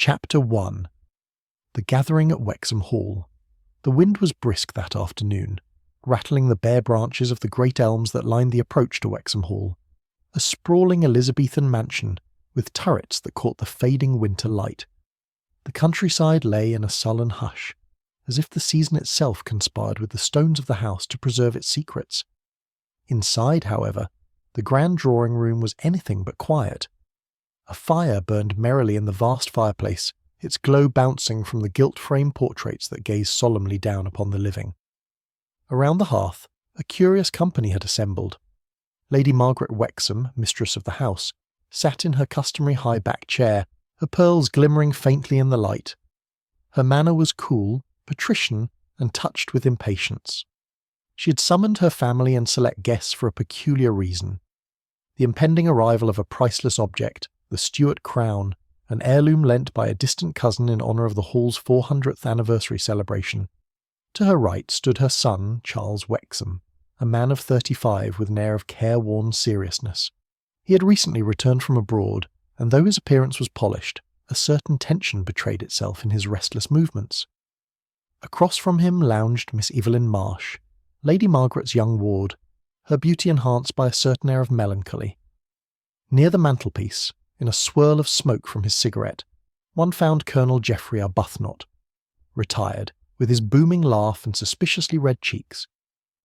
Chapter 1. The Gathering at Wexham Hall. The wind was brisk that afternoon, rattling the bare branches of the great elms that lined the approach to Wexham Hall, a sprawling Elizabethan mansion with turrets that caught the fading winter light. The countryside lay in a sullen hush, as if the season itself conspired with the stones of the house to preserve its secrets. Inside, however, the grand drawing-room was anything but quiet. A fire burned merrily in the vast fireplace, its glow bouncing from the gilt-frame portraits that gazed solemnly down upon the living. Around the hearth, a curious company had assembled. Lady Margaret Wexham, mistress of the house, sat in her customary high-backed chair, her pearls glimmering faintly in the light. Her manner was cool, patrician, and touched with impatience. She had summoned her family and select guests for a peculiar reason. The impending arrival of a priceless object, the Stuart crown, an heirloom lent by a distant cousin in honour of the Hall's 400th anniversary celebration. To her right stood her son, Charles Wexham, a man of 35 with an air of careworn seriousness. He had recently returned from abroad, and though his appearance was polished, a certain tension betrayed itself in his restless movements. Across from him lounged Miss Evelyn Marsh, Lady Margaret's young ward, her beauty enhanced by a certain air of melancholy. Near the mantelpiece, in a swirl of smoke from his cigarette, one found Colonel Geoffrey Arbuthnot, retired, with his booming laugh and suspiciously red cheeks.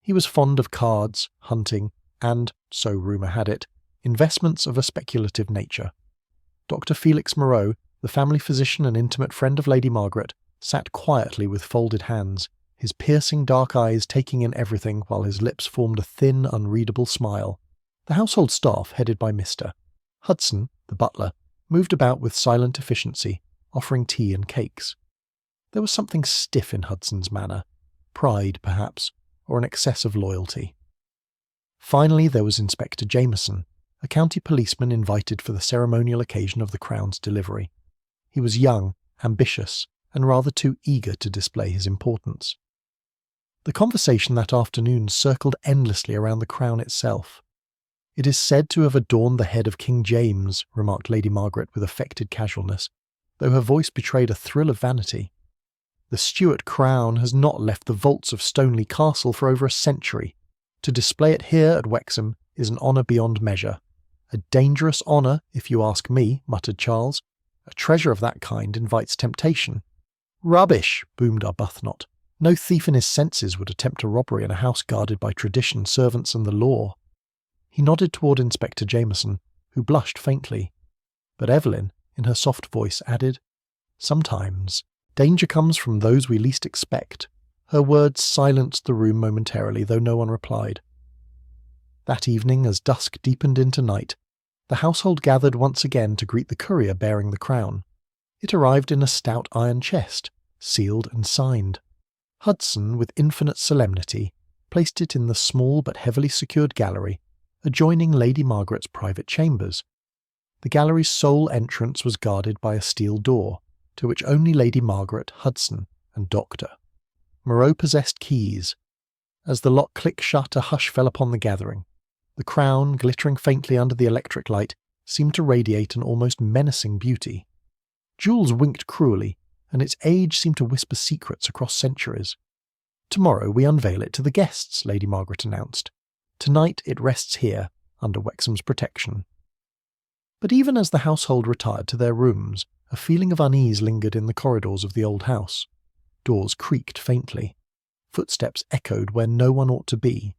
He was fond of cards, hunting, and, so rumour had it, investments of a speculative nature. Dr. Felix Moreau, the family physician and intimate friend of Lady Margaret, sat quietly with folded hands, his piercing dark eyes taking in everything while his lips formed a thin, unreadable smile. The household staff, headed by Mr. Hudson, the butler, moved about with silent efficiency, offering tea and cakes. There was something stiff in Hudson's manner, pride, perhaps, or an excess of loyalty. Finally, there was Inspector Jameson, a county policeman invited for the ceremonial occasion of the Crown's delivery. He was young, ambitious, and rather too eager to display his importance. The conversation that afternoon circled endlessly around the Crown itself. "It is said to have adorned the head of King James," remarked Lady Margaret with affected casualness, though her voice betrayed a thrill of vanity. "The Stuart crown has not left the vaults of Stoneleigh Castle for over a century. To display it here at Wexham is an honour beyond measure. A dangerous honour, if you ask me," muttered Charles. "A treasure of that kind invites temptation." "Rubbish!" boomed Arbuthnot. "No thief in his senses would attempt a robbery in a house guarded by tradition, servants, and the law." He nodded toward Inspector Jameson, who blushed faintly. But Evelyn, in her soft voice, added, "Sometimes danger comes from those we least expect." Her words silenced the room momentarily, though no one replied. That evening, as dusk deepened into night, the household gathered once again to greet the courier bearing the crown. It arrived in a stout iron chest, sealed and signed. Hudson, with infinite solemnity, placed it in the small but heavily secured gallery adjoining Lady Margaret's private chambers. The gallery's sole entrance was guarded by a steel door, to which only Lady Margaret, Hudson, and Doctor Moreau possessed keys. As the lock clicked shut, a hush fell upon the gathering. The crown, glittering faintly under the electric light, seemed to radiate an almost menacing beauty. Jewels winked cruelly, and its age seemed to whisper secrets across centuries. "Tomorrow we unveil it to the guests," Lady Margaret announced. "Tonight it rests here, under Wexham's protection." But even as the household retired to their rooms, a feeling of unease lingered in the corridors of the old house. Doors creaked faintly. Footsteps echoed where no one ought to be,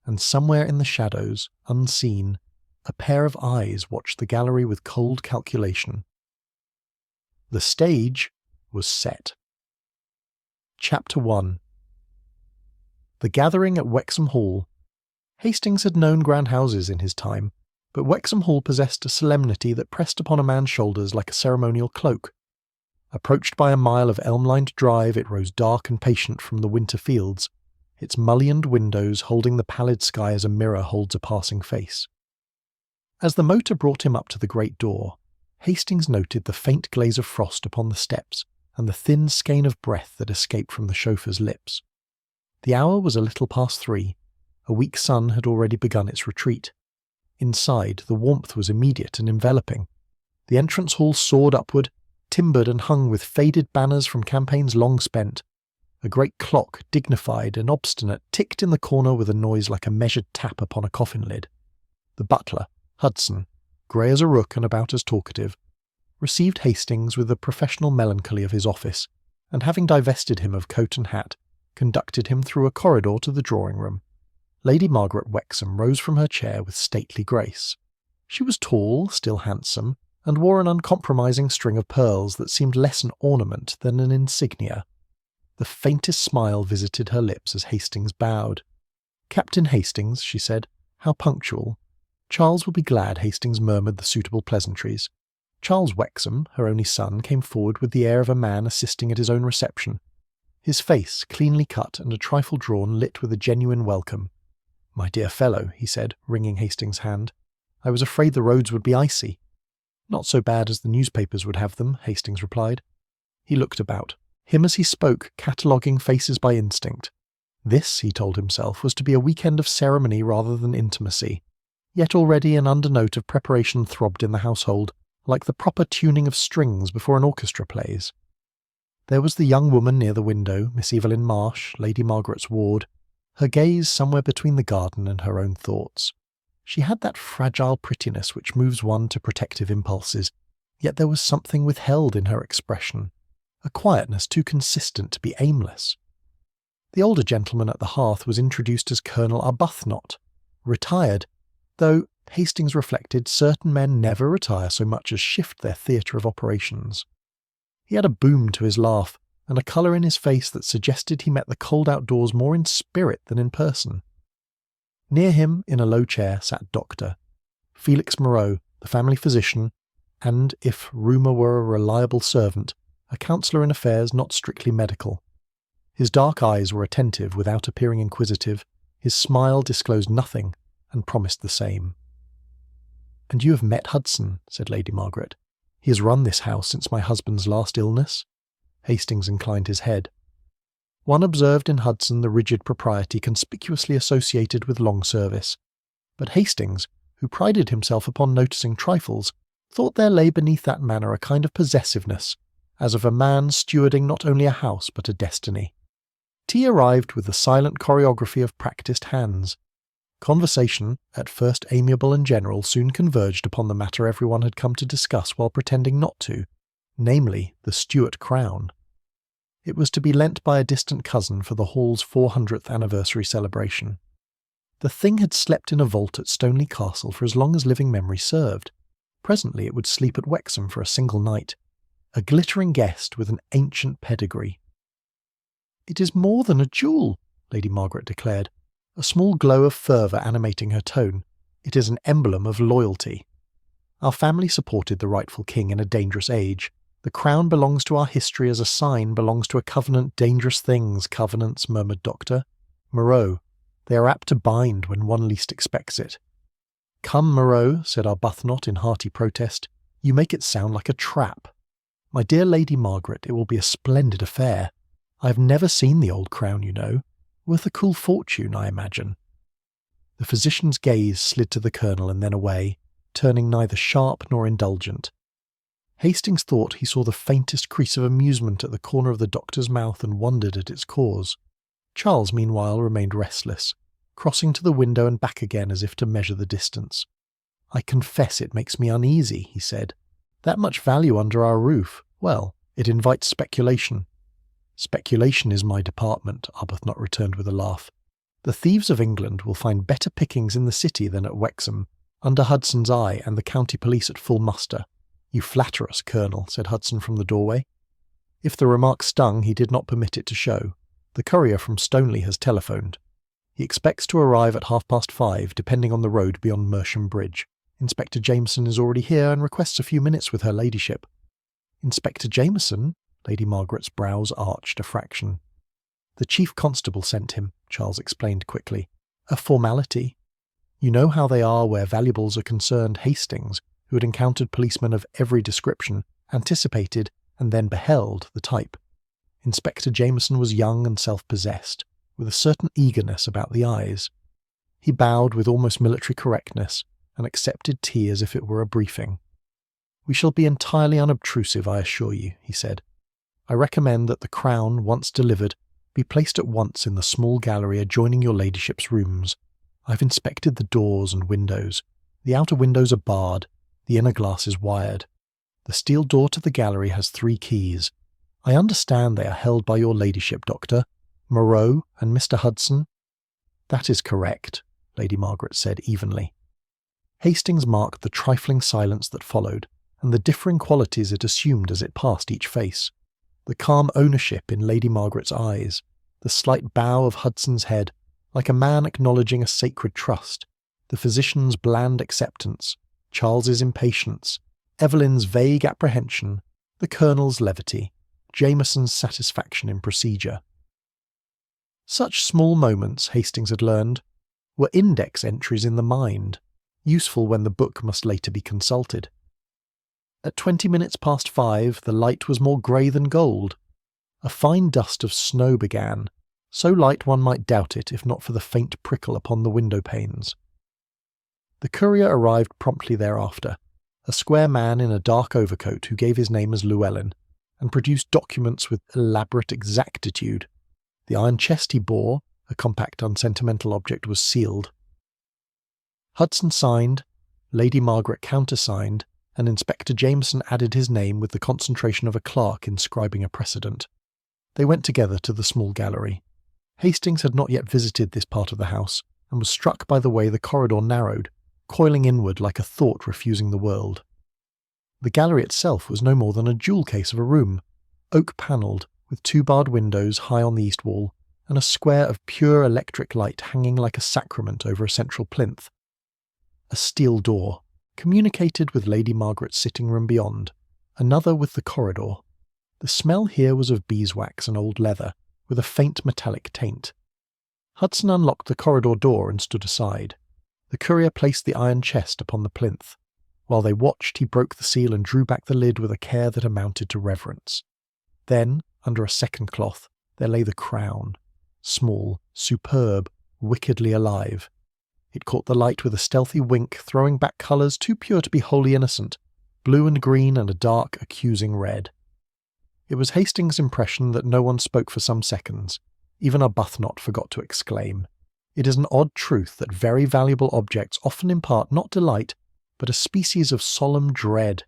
and somewhere in the shadows, unseen, a pair of eyes watched the gallery with cold calculation. The stage was set. Chapter 1. The Gathering at Wexham Hall. Hastings had known grand houses in his time, but Wexham Hall possessed a solemnity that pressed upon a man's shoulders like a ceremonial cloak. Approached by a mile of elm-lined drive, it rose dark and patient from the winter fields, its mullioned windows holding the pallid sky as a mirror holds a passing face. As the motor brought him up to the great door, Hastings noted the faint glaze of frost upon the steps and the thin skein of breath that escaped from the chauffeur's lips. The hour was a little past 3. A weak sun had already begun its retreat. Inside, the warmth was immediate and enveloping. The entrance hall soared upward, timbered and hung with faded banners from campaigns long spent. A great clock, dignified and obstinate, ticked in the corner with a noise like a measured tap upon a coffin lid. The butler, Hudson, grey as a rook and about as talkative, received Hastings with the professional melancholy of his office, and having divested him of coat and hat, conducted him through a corridor to the drawing-room. Lady Margaret Wexham rose from her chair with stately grace. She was tall, still handsome, and wore an uncompromising string of pearls that seemed less an ornament than an insignia. The faintest smile visited her lips as Hastings bowed. "Captain Hastings," she said, "how punctual." "Charles will be glad," Hastings murmured the suitable pleasantries. Charles Wexham, her only son, came forward with the air of a man assisting at his own reception. His face, cleanly cut and a trifle drawn, lit with a genuine welcome. "My dear fellow," he said, wringing Hastings' hand, "I was afraid the roads would be icy." "Not so bad as the newspapers would have them," Hastings replied. He looked about, him as he spoke cataloguing faces by instinct. This, he told himself, was to be a weekend of ceremony rather than intimacy. Yet already an undernote of preparation throbbed in the household, like the proper tuning of strings before an orchestra plays. There was the young woman near the window, Miss Evelyn Marsh, Lady Margaret's ward, her gaze somewhere between the garden and her own thoughts. She had that fragile prettiness which moves one to protective impulses, yet there was something withheld in her expression, a quietness too consistent to be aimless. The older gentleman at the hearth was introduced as Colonel Arbuthnot, retired, though, Hastings reflected, certain men never retire so much as shift their theatre of operations. He had a boom to his laugh, and a colour in his face that suggested he met the cold outdoors more in spirit than in person. Near him, in a low chair, sat Dr. Felix Moreau, the family physician, and, if rumour were a reliable servant, a counsellor in affairs not strictly medical. His dark eyes were attentive without appearing inquisitive, his smile disclosed nothing, and promised the same. "And you have met Hudson," said Lady Margaret. "He has run this house since my husband's last illness?" Hastings inclined his head. One observed in Hudson the rigid propriety conspicuously associated with long service, but Hastings, who prided himself upon noticing trifles, thought there lay beneath that manner a kind of possessiveness, as of a man stewarding not only a house but a destiny. Tea arrived with the silent choreography of practised hands. Conversation, at first amiable and general, soon converged upon the matter everyone had come to discuss while pretending not to, namely the Stuart crown. It was to be lent by a distant cousin for the Hall's 400th anniversary celebration. The thing had slept in a vault at Stoneleigh Castle for as long as living memory served. Presently it would sleep at Wexham for a single night, a glittering guest with an ancient pedigree. "It is more than a jewel," Lady Margaret declared, a small glow of fervour animating her tone. "It is an emblem of loyalty. Our family supported the rightful king in a dangerous age. The crown belongs to our history as a sign belongs to a covenant." "Dangerous things, covenants," murmured Dr. Moreau. "They are apt to bind when one least expects it." "Come, Moreau," said Arbuthnot in hearty protest, "you make it sound like a trap. My dear Lady Margaret, it will be a splendid affair. I have never seen the old crown, you know. Worth a cool fortune, I imagine." The physician's gaze slid to the colonel and then away, turning neither sharp nor indulgent. Hastings thought he saw the faintest crease of amusement at the corner of the doctor's mouth and wondered at its cause. Charles, meanwhile, remained restless, crossing to the window and back again as if to measure the distance. "I confess it makes me uneasy," he said. "That much value under our roof, well, it invites speculation." "Speculation is my department," Arbuthnot returned with a laugh. "The thieves of England will find better pickings in the city than at Wexham, under Hudson's eye and the county police at full muster." "You flatter us, Colonel," said Hudson from the doorway. If the remark stung, he did not permit it to show. "The courier from Stoneleigh has telephoned. He expects to arrive at 5:30, depending on the road beyond Mersham Bridge. Inspector Jameson is already here and requests a few minutes with her ladyship." "Inspector Jameson?" Lady Margaret's brows arched a fraction. "The chief constable sent him," Charles explained quickly. "A formality. You know how they are where valuables are concerned. Hastings, who had encountered policemen of every description, anticipated, and then beheld, the type. Inspector Jameson was young and self-possessed, with a certain eagerness about the eyes. He bowed with almost military correctness, and accepted tea as if it were a briefing. "We shall be entirely unobtrusive, I assure you," he said. "I recommend that the crown, once delivered, be placed at once in the small gallery adjoining your ladyship's rooms. I've inspected the doors and windows. The outer windows are barred, the inner glass is wired. The steel door to the gallery has 3 keys. I understand they are held by your ladyship, Doctor, Moreau and Mr. Hudson." "That is correct," Lady Margaret said evenly. Hastings marked the trifling silence that followed, and the differing qualities it assumed as it passed each face. The calm ownership in Lady Margaret's eyes, the slight bow of Hudson's head, like a man acknowledging a sacred trust, the physician's bland acceptance, Charles's impatience, Evelyn's vague apprehension, the Colonel's levity, Jameson's satisfaction in procedure. Such small moments, Hastings had learned, were index entries in the mind, useful when the book must later be consulted. At 20 minutes past 5, the light was more grey than gold. A fine dust of snow began, so light one might doubt it if not for the faint prickle upon the window panes. The courier arrived promptly thereafter, a square man in a dark overcoat who gave his name as Llewellyn, and produced documents with elaborate exactitude. The iron chest he bore, a compact unsentimental object, was sealed. Hudson signed, Lady Margaret countersigned, and Inspector Jameson added his name with the concentration of a clerk inscribing a precedent. They went together to the small gallery. Hastings had not yet visited this part of the house, and was struck by the way the corridor narrowed, coiling inward like a thought refusing the world. The gallery itself was no more than a jewel case of a room, oak-panelled, with 2 barred windows high on the east wall, and a square of pure electric light hanging like a sacrament over a central plinth. A steel door communicated with Lady Margaret's sitting-room beyond, another with the corridor. The smell here was of beeswax and old leather, with a faint metallic taint. Hudson unlocked the corridor door and stood aside. The courier placed the iron chest upon the plinth. While they watched, he broke the seal and drew back the lid with a care that amounted to reverence. Then, under a second cloth, there lay the crown, small, superb, wickedly alive. It caught the light with a stealthy wink, throwing back colours too pure to be wholly innocent, blue and green and a dark, accusing red. It was Hastings' impression that no one spoke for some seconds. Even Arbuthnot forgot to exclaim. It is an odd truth that very valuable objects often impart not delight, but a species of solemn dread.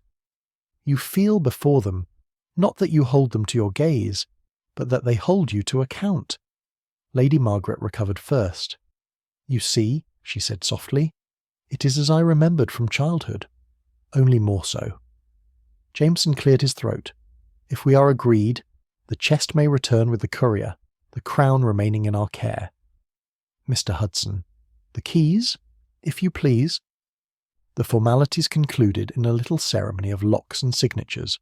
You feel before them, not that you hold them to your gaze, but that they hold you to account. Lady Margaret recovered first. "You see," she said softly, "it is as I remembered from childhood, only more so." Jameson cleared his throat. "If we are agreed, the chest may return with the courier, the crown remaining in our care. Mr. Hudson, the keys, if you please." The formalities concluded in a little ceremony of locks and signatures.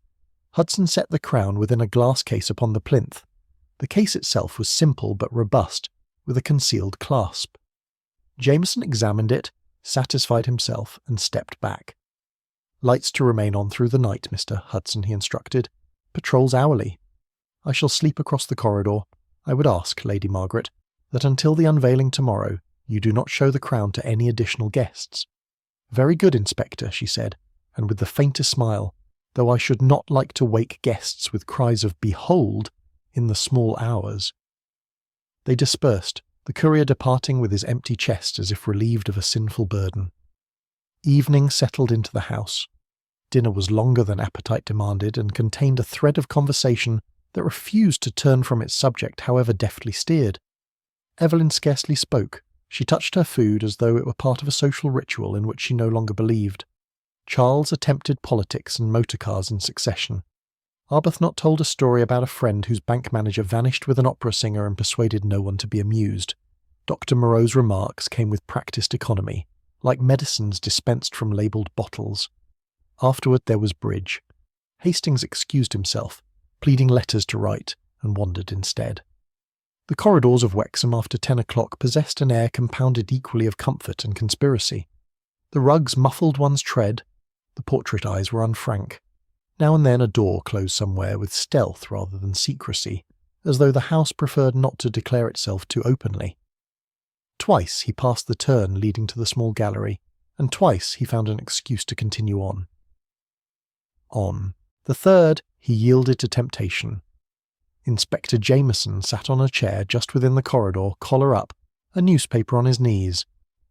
Hudson set the crown within a glass case upon the plinth. The case itself was simple but robust, with a concealed clasp. Jameson examined it, satisfied himself, and stepped back. "Lights to remain on through the night, Mr. Hudson," he instructed. "Patrols hourly. I shall sleep across the corridor. I would ask, Lady Margaret, that until the unveiling tomorrow, you do not show the crown to any additional guests." "Very good, Inspector," she said, and with the faintest smile, "though I should not like to wake guests with cries of 'Behold!' in the small hours." They dispersed, the courier departing with his empty chest as if relieved of a sinful burden. Evening settled into the house. Dinner was longer than appetite demanded and contained a thread of conversation that refused to turn from its subject however deftly steered. Evelyn scarcely spoke. She touched her food as though it were part of a social ritual in which she no longer believed. Charles attempted politics and motor cars in succession. Arbuthnot told a story about a friend whose bank manager vanished with an opera singer and persuaded no one to be amused. Dr. Moreau's remarks came with practised economy, like medicines dispensed from labelled bottles. Afterward there was bridge. Hastings excused himself, pleading letters to write, and wandered instead. The corridors of Wexham after 10 o'clock possessed an air compounded equally of comfort and conspiracy. The rugs muffled one's tread, the portrait eyes were unfrank. Now and then a door closed somewhere with stealth rather than secrecy, as though the house preferred not to declare itself too openly. Twice he passed the turn leading to the small gallery, and twice he found an excuse to continue on. On. The third, he yielded to temptation. Inspector Jameson sat on a chair just within the corridor, collar up, a newspaper on his knees.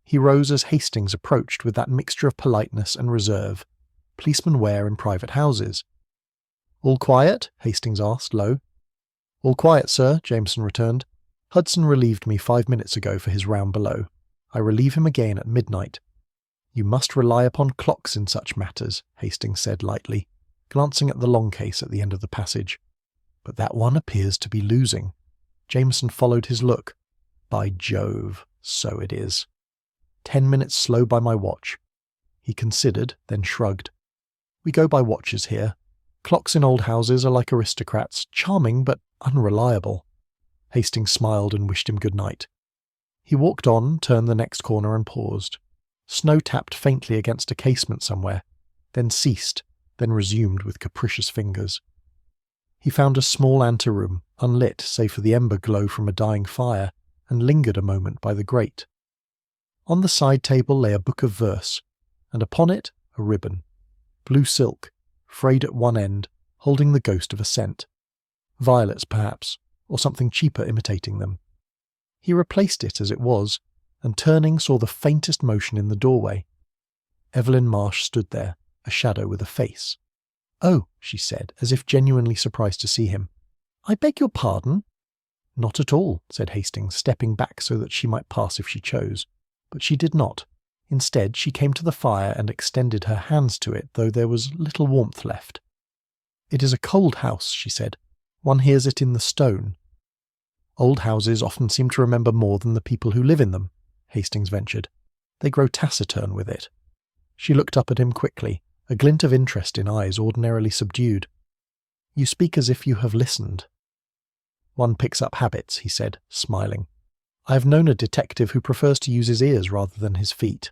He rose as Hastings approached with that mixture of politeness and reserve policemen wear in private houses. "All quiet?" Hastings asked, low. "All quiet, sir," Jameson returned. "Hudson relieved me 5 minutes ago for his round below. I relieve him again at midnight." "You must rely upon clocks in such matters," Hastings said lightly, glancing at the long case at the end of the passage. "But that one appears to be losing." Jameson followed his look. "By Jove, so it is. 10 minutes slow by my watch." He considered, then shrugged. "We go by watches here. Clocks in old houses are like aristocrats, charming but unreliable." Hastings smiled and wished him good night. He walked on, turned the next corner and paused. Snow tapped faintly against a casement somewhere, then ceased, then resumed with capricious fingers. He found a small anteroom, unlit save for the ember glow from a dying fire, and lingered a moment by the grate. On the side table lay a book of verse, and upon it a ribbon. Blue silk, frayed at one end, holding the ghost of a scent. Violets, perhaps, or something cheaper imitating them. He replaced it as it was, and turning saw the faintest motion in the doorway. Evelyn Marsh stood there, a shadow with a face. "Oh," she said, as if genuinely surprised to see him. "I beg your pardon?" "Not at all," said Hastings, stepping back so that she might pass if she chose. But she did not. Instead, she came to the fire and extended her hands to it, though there was little warmth left. "It is a cold house," she said. "One hears it in the stone." "Old houses often seem to remember more than the people who live in them," Hastings ventured. "They grow taciturn with it." She looked up at him quickly, a glint of interest in eyes ordinarily subdued. "You speak as if you have listened." "One picks up habits," he said, smiling. "I have known a detective who prefers to use his ears rather than his feet."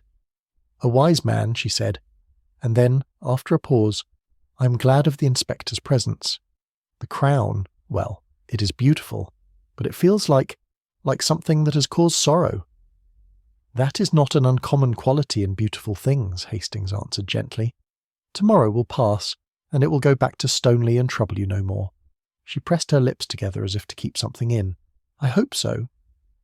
"A wise man," she said, and then, after a pause, "I am glad of the inspector's presence. The crown, well, it is beautiful, but it feels like something that has caused sorrow." "That is not an uncommon quality in beautiful things," Hastings answered gently. "Tomorrow will pass, and it will go back to Stoneleigh and trouble you no more." She pressed her lips together as if to keep something in. "I hope so."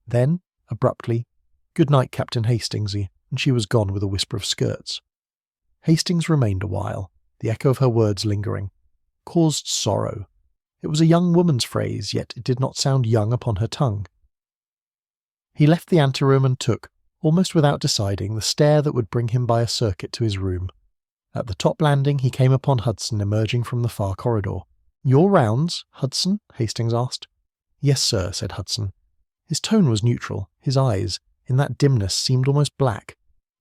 Then, abruptly, "Good night, Captain Hastingsy," and she was gone with a whisper of skirts. Hastings remained a while, the echo of her words lingering. Caused sorrow. It was a young woman's phrase, yet it did not sound young upon her tongue. He left the anteroom and took, almost without deciding, the stair that would bring him by a circuit to his room. At the top landing he came upon Hudson emerging from the far corridor. "Your rounds, Hudson?" Hastings asked. "Yes, sir," said Hudson. His tone was neutral. His eyes, in that dimness, seemed almost black.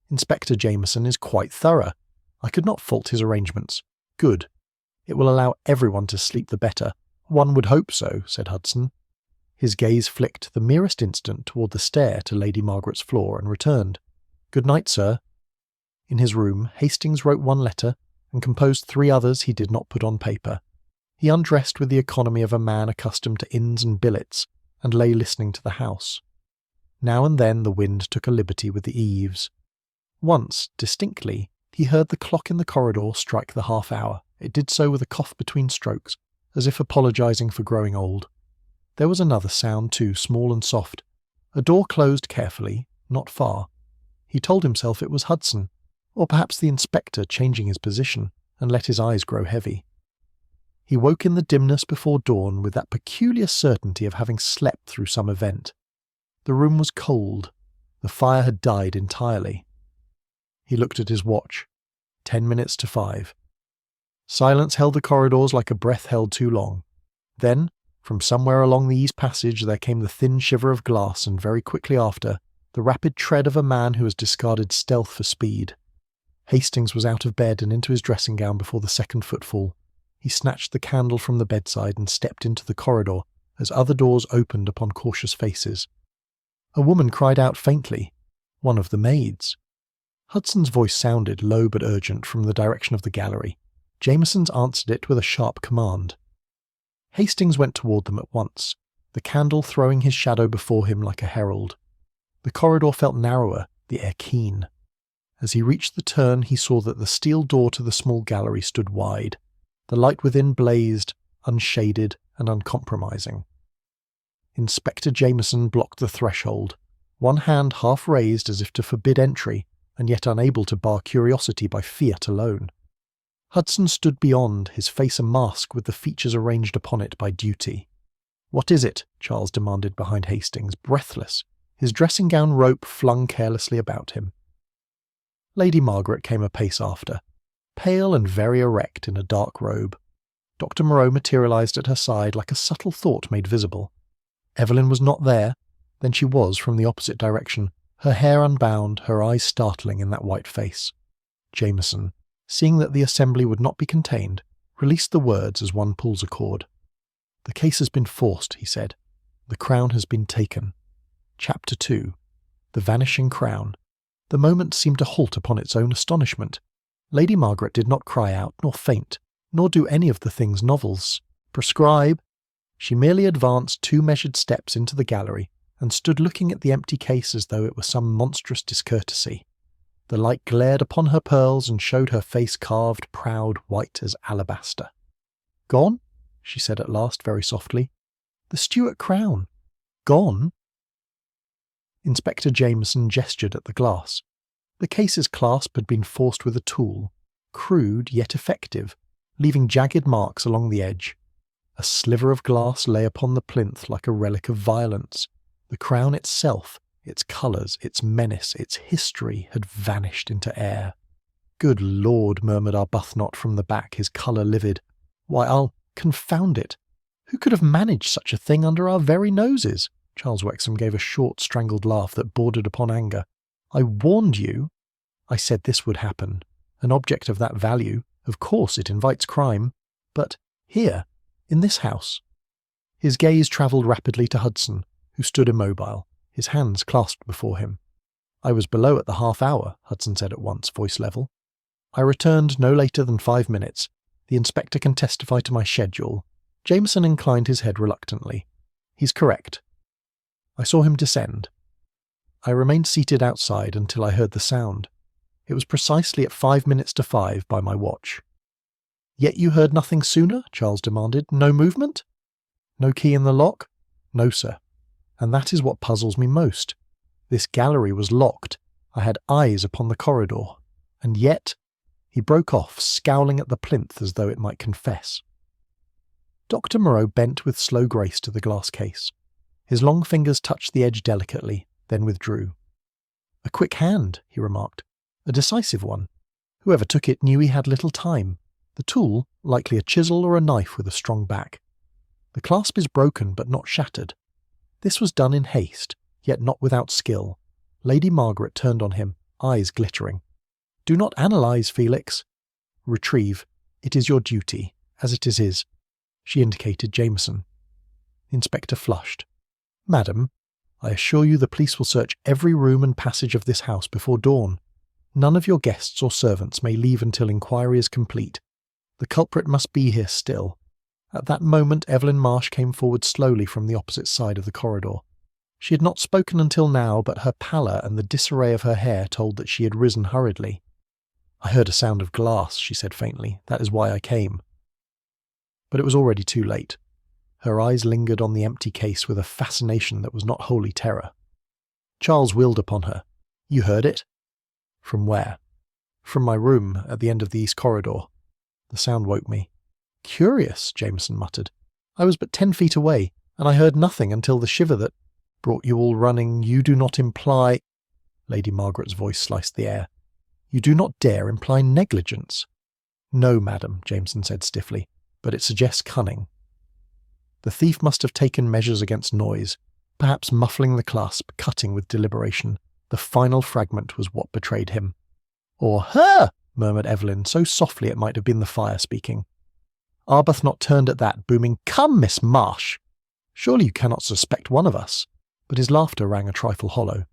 "Inspector Jameson is quite thorough. I could not fault his arrangements. Good. It will allow everyone to sleep the better." "One would hope so," said Hudson. His gaze flicked the merest instant toward the stair to Lady Margaret's floor and returned. "Good night, sir." In his room, Hastings wrote one letter and composed 3 others he did not put on paper. He undressed with the economy of a man accustomed to inns and billets, and lay listening to the house. Now and then the wind took a liberty with the eaves. Once, distinctly, he heard the clock in the corridor strike the half-hour. It did so with a cough between strokes, as if apologizing for growing old. There was another sound too, small and soft. A door closed carefully, not far. He told himself it was Hudson, or perhaps the inspector changing his position, and let his eyes grow heavy. He woke in the dimness before dawn with that peculiar certainty of having slept through some event. The room was cold. The fire had died entirely. He looked at his watch. 10 minutes to 5. Silence held the corridors like a breath held too long. Then, from somewhere along the east passage, there came the thin shiver of glass, and very quickly after, the rapid tread of a man who has discarded stealth for speed. Hastings was out of bed and into his dressing gown before the second footfall. He snatched the candle from the bedside and stepped into the corridor as other doors opened upon cautious faces. A woman cried out faintly. One of the maids. Hudson's voice sounded, low but urgent, from the direction of the gallery. Jameson's answered it with a sharp command. Hastings went toward them at once, the candle throwing his shadow before him like a herald. The corridor felt narrower, the air keen. As he reached the turn, he saw that the steel door to the small gallery stood wide, The light within blazed, unshaded and uncompromising. Inspector Jameson blocked the threshold, one hand half raised as if to forbid entry, and yet unable to bar curiosity by fiat alone. Hudson stood beyond, his face a mask with the features arranged upon it by duty. "What is it?" Charles demanded behind Hastings, breathless, his dressing-gown rope flung carelessly about him. Lady Margaret came a pace after, pale and very erect in a dark robe. Dr. Moreau materialised at her side like a subtle thought made visible. Evelyn was not there, then she was from the opposite direction, her hair unbound, her eyes startling in that white face. Jameson, seeing that the assembly would not be contained, released the words as one pulls a cord. "The case has been forced," he said. "The crown has been taken." Chapter 2. The Vanishing Crown. The moment seemed to halt upon its own astonishment. Lady Margaret did not cry out, nor faint, nor do any of the things novels prescribe. She merely advanced 2 measured steps into the gallery, and stood looking at the empty case as though it were some monstrous discourtesy. The light glared upon her pearls and showed her face carved, proud, white as alabaster. "Gone?" she said at last, very softly. "The Stuart crown. Gone?" Inspector Jameson gestured at the glass. The case's clasp had been forced with a tool, crude yet effective, leaving jagged marks along the edge. A sliver of glass lay upon the plinth like a relic of violence. The crown itself, its colours, its menace, its history had vanished into air. "Good Lord," murmured Arbuthnot from the back, his colour livid. "Why, I'll confound it. Who could have managed such a thing under our very noses?" Charles Wexham gave a short, strangled laugh that bordered upon anger. "I warned you. I said this would happen. An object of that value, of course it invites crime. But here, in this house." His gaze travelled rapidly to Hudson, who stood immobile, his hands clasped before him. "I was below at the half-hour," Hudson said at once, voice level. "I returned no later than 5 minutes. The inspector can testify to my schedule." Jameson inclined his head reluctantly. "He's correct. I saw him descend. I remained seated outside until I heard the sound. It was precisely at 5 minutes to 5 by my watch." "Yet you heard nothing sooner?" Charles demanded. "No movement?" "No key in the lock?" "No, sir. And that is what puzzles me most. This gallery was locked. I had eyes upon the corridor. And yet—" He broke off, scowling at the plinth as though it might confess. Dr. Moreau bent with slow grace to the glass case. His long fingers touched the edge delicately, then withdrew. "A quick hand," he remarked. "A decisive one. Whoever took it knew he had little time. The tool, likely a chisel or a knife with a strong back. The clasp is broken but not shattered. This was done in haste, yet not without skill." Lady Margaret turned on him, eyes glittering. "Do not analyse, Felix. Retrieve. It is your duty, as it is his." She indicated Jameson. The inspector flushed. "Madam, I assure you the police will search every room and passage of this house before dawn. None of your guests or servants may leave until inquiry is complete. The culprit must be here still." At that moment Evelyn Marsh came forward slowly from the opposite side of the corridor. She had not spoken until now, but her pallor and the disarray of her hair told that she had risen hurriedly. "I heard a sound of glass," she said faintly. "That is why I came." But it was already too late. Her eyes lingered on the empty case with a fascination that was not wholly terror. Charles wheeled upon her. "You heard it?" "From where?" "From my room, at the end of the east corridor. The sound woke me." "Curious," Jameson muttered. "I was but 10 feet away, and I heard nothing until the shiver that brought you all running. You do not imply—" Lady Margaret's voice sliced the air. "You do not dare imply negligence." "No, madam," Jameson said stiffly, "but it suggests cunning. The thief must have taken measures against noise, perhaps muffling the clasp, cutting with deliberation. The final fragment was what betrayed him." "Or her!" murmured Evelyn, so softly it might have been the fire speaking. Arbuthnot turned at that, booming, "Come, Miss Marsh! Surely you cannot suspect one of us." But his laughter rang a trifle hollow.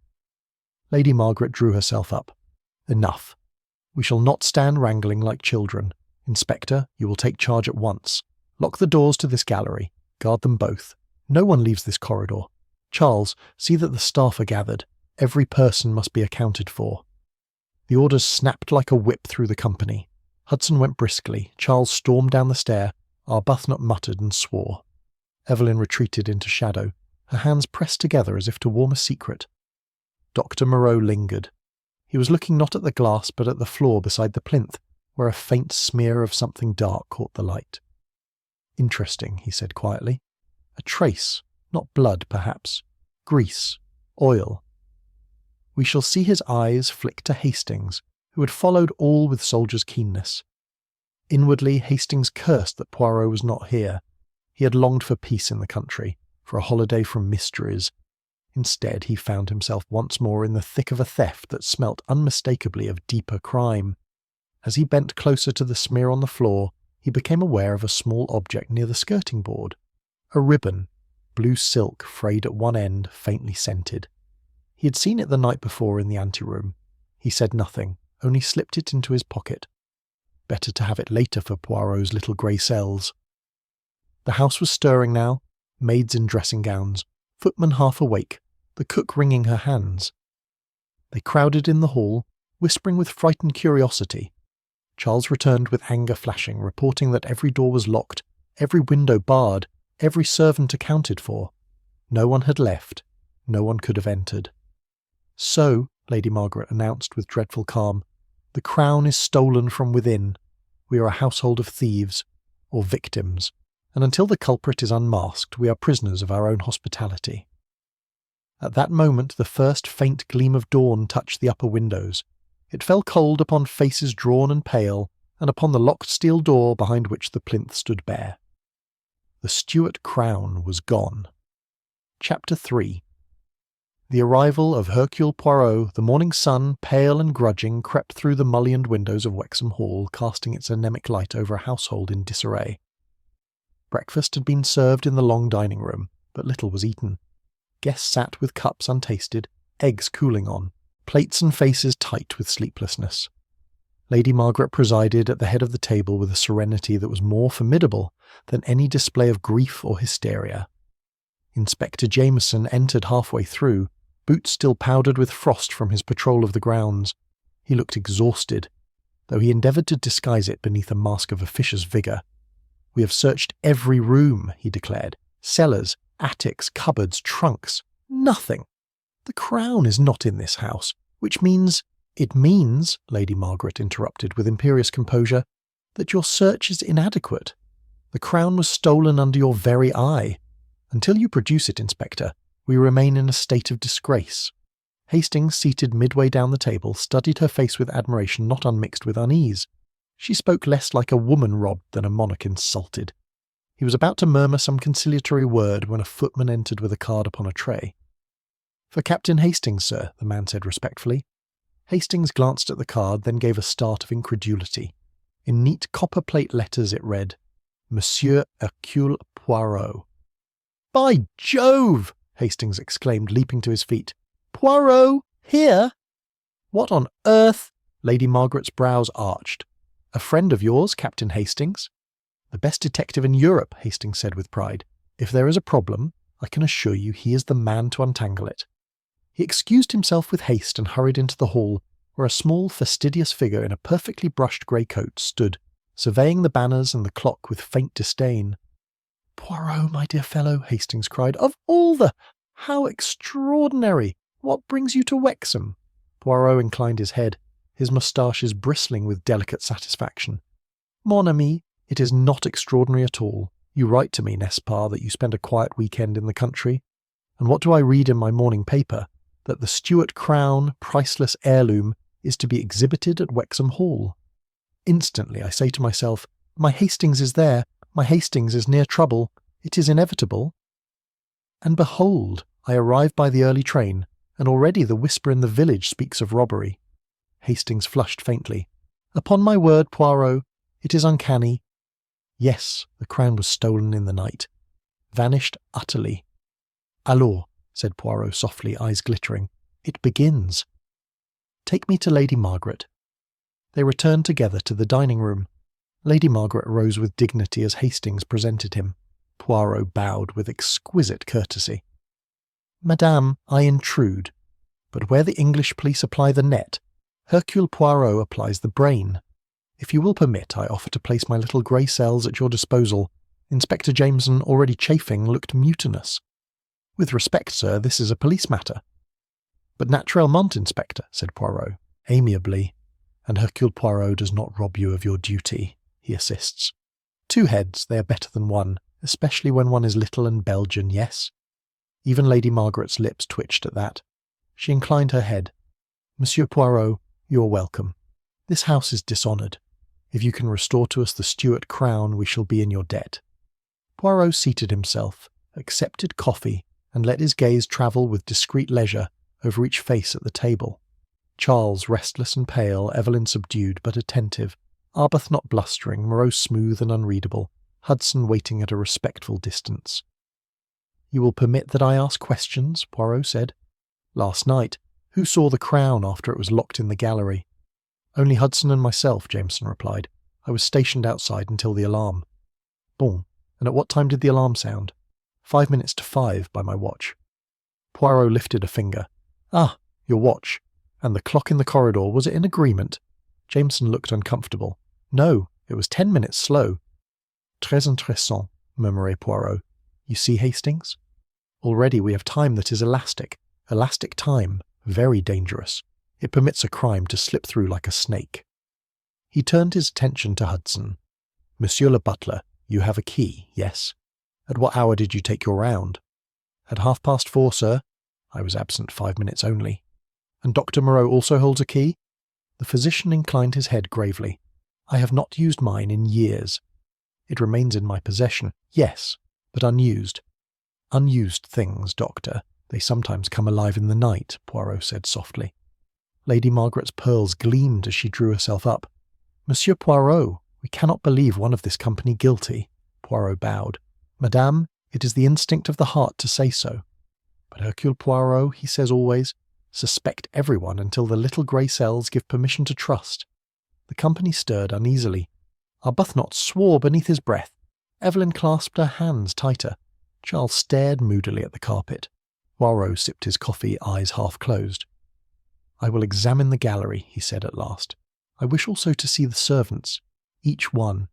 Lady Margaret drew herself up. "Enough. We shall not stand wrangling like children. Inspector, you will take charge at once. Lock the doors to this gallery. Guard them both. No one leaves this corridor. Charles, see that the staff are gathered. Every person must be accounted for." The orders snapped like a whip through the company. Hudson went briskly, Charles stormed down the stair, Arbuthnot muttered and swore. Evelyn retreated into shadow, her hands pressed together as if to warm a secret. Dr. Moreau lingered. He was looking not at the glass but at the floor beside the plinth, where a faint smear of something dark caught the light. "Interesting," he said quietly. "A trace, not blood, perhaps. Grease. Oil." We shall see his eyes flick to Hastings, who had followed all with soldier's keenness. Inwardly, Hastings cursed that Poirot was not here. He had longed for peace in the country, for a holiday from mysteries. Instead, he found himself once more in the thick of a theft that smelt unmistakably of deeper crime. As he bent closer to the smear on the floor, he became aware of a small object near the skirting board. A ribbon, blue silk frayed at one end, faintly scented. He had seen it the night before in the anteroom. He said nothing, only slipped it into his pocket. Better to have it later for Poirot's little grey cells. The house was stirring now, maids in dressing gowns, footmen half awake, the cook wringing her hands. They crowded in the hall, whispering with frightened curiosity. Charles returned with anger flashing, reporting that every door was locked, every window barred, every servant accounted for. No one had left, no one could have entered. "So," Lady Margaret announced with dreadful calm, "the crown is stolen from within. We are a household of thieves, or victims, and until the culprit is unmasked, we are prisoners of our own hospitality." At that moment the first faint gleam of dawn touched the upper windows. It fell cold upon faces drawn and pale, and upon the locked steel door behind which the plinth stood bare. The Stuart crown was gone. Chapter 3. The arrival of Hercule Poirot, the morning sun, pale and grudging, crept through the mullioned windows of Wexham Hall, casting its anemic light over a household in disarray. Breakfast had been served in the long dining-room, but little was eaten. Guests sat with cups untasted, eggs cooling on, plates and faces tight with sleeplessness. Lady Margaret presided at the head of the table with a serenity that was more formidable than any display of grief or hysteria. Inspector Jameson entered halfway through, boots still powdered with frost from his patrol of the grounds. He looked exhausted, though he endeavoured to disguise it beneath a mask of officious vigour. "We have searched every room," he declared. "Cellars, attics, cupboards, trunks. Nothing. The crown is not in this house, which means—" "It means," Lady Margaret interrupted with imperious composure, "that your search is inadequate. The crown was stolen under your very eye. Until you produce it, Inspector, we remain in a state of disgrace." Hastings, seated midway down the table, studied her face with admiration not unmixed with unease. She spoke less like a woman robbed than a monarch insulted. He was about to murmur some conciliatory word when a footman entered with a card upon a tray. "For Captain Hastings, sir," the man said respectfully. Hastings glanced at the card, then gave a start of incredulity. In neat copper-plate letters it read, "Monsieur Hercule Poirot." "By Jove!" Hastings exclaimed, leaping to his feet. "Poirot? Here? What on earth—" Lady Margaret's brows arched. "A friend of yours, Captain Hastings?" "The best detective in Europe," Hastings said with pride. "If there is a problem, I can assure you he is the man to untangle it." He excused himself with haste and hurried into the hall, where a small, fastidious figure in a perfectly brushed grey coat stood, surveying the banners and the clock with faint disdain. "Poirot, my dear fellow," Hastings cried, "of all the— How extraordinary! What brings you to Wexham?" Poirot inclined his head, his moustaches bristling with delicate satisfaction. "Mon ami, it is not extraordinary at all. You write to me, n'est-ce pas, that you spend a quiet weekend in the country. And what do I read in my morning paper? That the Stuart crown, priceless heirloom, is to be exhibited at Wexham Hall. Instantly I say to myself, my Hastings is there, my Hastings is near trouble, it is inevitable. And behold, I arrive by the early train, and already the whisper in the village speaks of robbery." Hastings flushed faintly. "Upon my word, Poirot, it is uncanny. Yes, the crown was stolen in the night. Vanished utterly." "Alors," said Poirot softly, eyes glittering. "It begins." "Take me to Lady Margaret." They returned together to the dining-room. Lady Margaret rose with dignity as Hastings presented him. Poirot bowed with exquisite courtesy. "Madame, I intrude. But where the English police apply the net, Hercule Poirot applies the brain. If you will permit, I offer to place my little grey cells at your disposal. Inspector Jameson, already chafing, looked mutinous. With respect, sir, this is a police matter. But naturellement, Inspector, said Poirot, amiably, and Hercule Poirot does not rob you of your duty, he assists. 2 heads, they are better than 1, especially when one is little and Belgian, yes? Even Lady Margaret's lips twitched at that. She inclined her head. Monsieur Poirot, you are welcome. This house is dishonoured. If you can restore to us the Stuart crown, we shall be in your debt. Poirot seated himself, accepted coffee, and let his gaze travel with discreet leisure over each face at the table. Charles restless and pale, Evelyn subdued but attentive, Arbuthnot not blustering, Moreau smooth and unreadable, Hudson waiting at a respectful distance. You will permit that I ask questions, Poirot said. Last night, who saw the crown after it was locked in the gallery? Only Hudson and myself, Jameson replied. I was stationed outside until the alarm. Bon, and at what time did the alarm sound? 5 minutes to 5 by my watch. Poirot lifted a finger. Ah, your watch. And the clock in the corridor, was it in agreement? Jameson looked uncomfortable. No, it was 10 minutes slow. Très intéressant, murmured Poirot. You see, Hastings? Already we have time that is elastic. Elastic time, very dangerous. It permits a crime to slip through like a snake. He turned his attention to Hudson. Monsieur le butler, you have a key, yes? At what hour did you take your round? At 4:30, sir. I was absent 5 minutes only. And Dr. Moreau also holds a key? The physician inclined his head gravely. I have not used mine in years. It remains in my possession, yes, but unused. Unused things, doctor. They sometimes come alive in the night, Poirot said softly. Lady Margaret's pearls gleamed as she drew herself up. Monsieur Poirot, we cannot believe one of this company guilty. Poirot bowed. Madame, it is the instinct of the heart to say so. But Hercule Poirot, he says always, suspect everyone until the little grey cells give permission to trust. The company stirred uneasily. Arbuthnot swore beneath his breath. Evelyn clasped her hands tighter. Charles stared moodily at the carpet. Poirot sipped his coffee, eyes half closed. I will examine the gallery, he said at last. I wish also to see the servants, each one.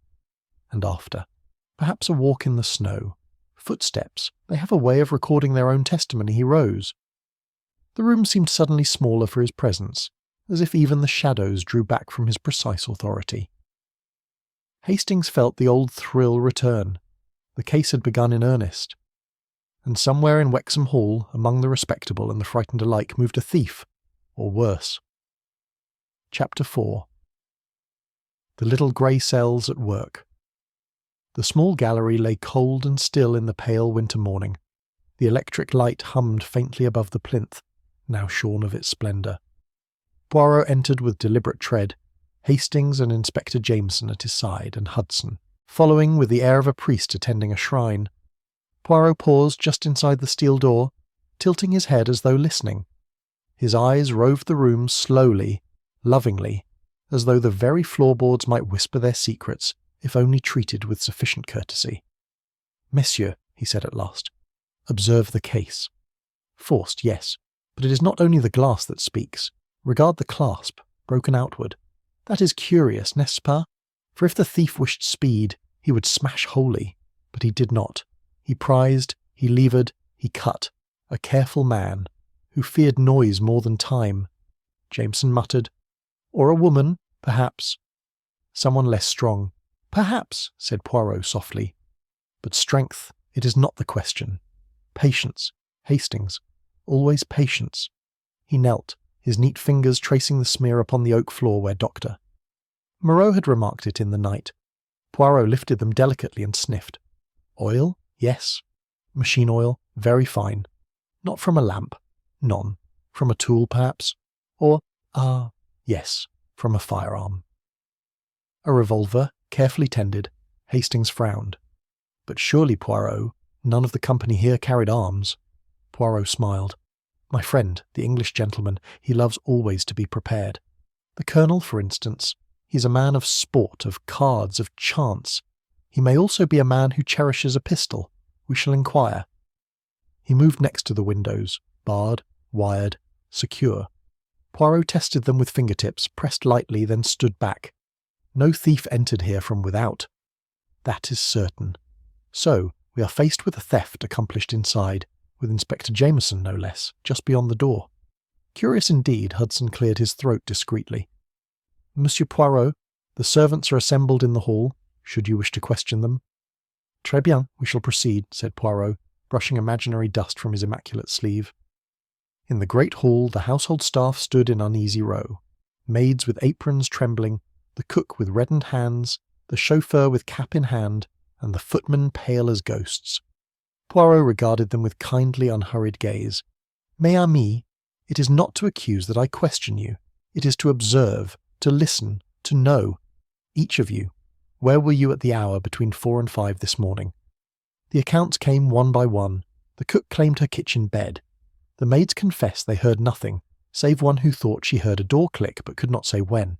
And after, perhaps a walk in the snow. Footsteps, they have a way of recording their own testimony. He rose. The room seemed suddenly smaller for his presence, as if even the shadows drew back from his precise authority. Hastings felt the old thrill return. The case had begun in earnest. And somewhere in Wexham Hall, among the respectable and the frightened alike, moved a thief, or worse. Chapter 4. The little grey cells at work. The small gallery lay cold and still in the pale winter morning. The electric light hummed faintly above the plinth, now shorn of its splendour. Poirot entered with deliberate tread, Hastings and Inspector Jameson at his side, and Hudson, following with the air of a priest attending a shrine. Poirot paused just inside the steel door, tilting his head as though listening. His eyes roved the room slowly, lovingly, as though the very floorboards might whisper their secrets, if only treated with sufficient courtesy. Messieurs, he said at last, observe the case. Forced, yes, but it is not only the glass that speaks. Regard the clasp, broken outward. That is curious, n'est-ce pas? For if the thief wished speed, he would smash wholly, but he did not. He prized, he levered, he cut. A careful man, who feared noise more than time. Jameson muttered, or a woman, perhaps. Someone less strong. Perhaps, said Poirot softly. But strength, it is not the question. Patience, Hastings, always patience. He knelt, his neat fingers tracing the smear upon the oak floor where Dr. Moreau had remarked it in the night. Poirot lifted them delicately and sniffed. Oil? Yes. Machine oil? Very fine. Not from a lamp? None. From a tool, perhaps? Or, yes, from a firearm. A revolver, carefully tended. Hastings frowned. But surely, Poirot, none of the company here carried arms. Poirot smiled. My friend, the English gentleman, he loves always to be prepared. The Colonel, for instance, he's a man of sport, of cards, of chance. He may also be a man who cherishes a pistol. We shall inquire. He moved next to the windows, barred, wired, secure. Poirot tested them with fingertips, pressed lightly, then stood back. No thief entered here from without. That is certain. So, we are faced with a theft accomplished inside, with Inspector Jameson no less, just beyond the door. Curious indeed, Hudson cleared his throat discreetly. Monsieur Poirot, the servants are assembled in the hall, should you wish to question them. Très bien, we shall proceed, said Poirot, brushing imaginary dust from his immaculate sleeve. In the great hall the household staff stood in uneasy row, maids with aprons trembling, the cook with reddened hands, the chauffeur with cap in hand, and the footmen pale as ghosts. Poirot regarded them with kindly, unhurried gaze. Mes amis, it is not to accuse that I question you. It is to observe, to listen, to know. Each of you, where were you at the hour between 4 and 5 this morning? The accounts came one by one. The cook claimed her kitchen bed. The maids confessed they heard nothing, save one who thought she heard a door click but could not say when.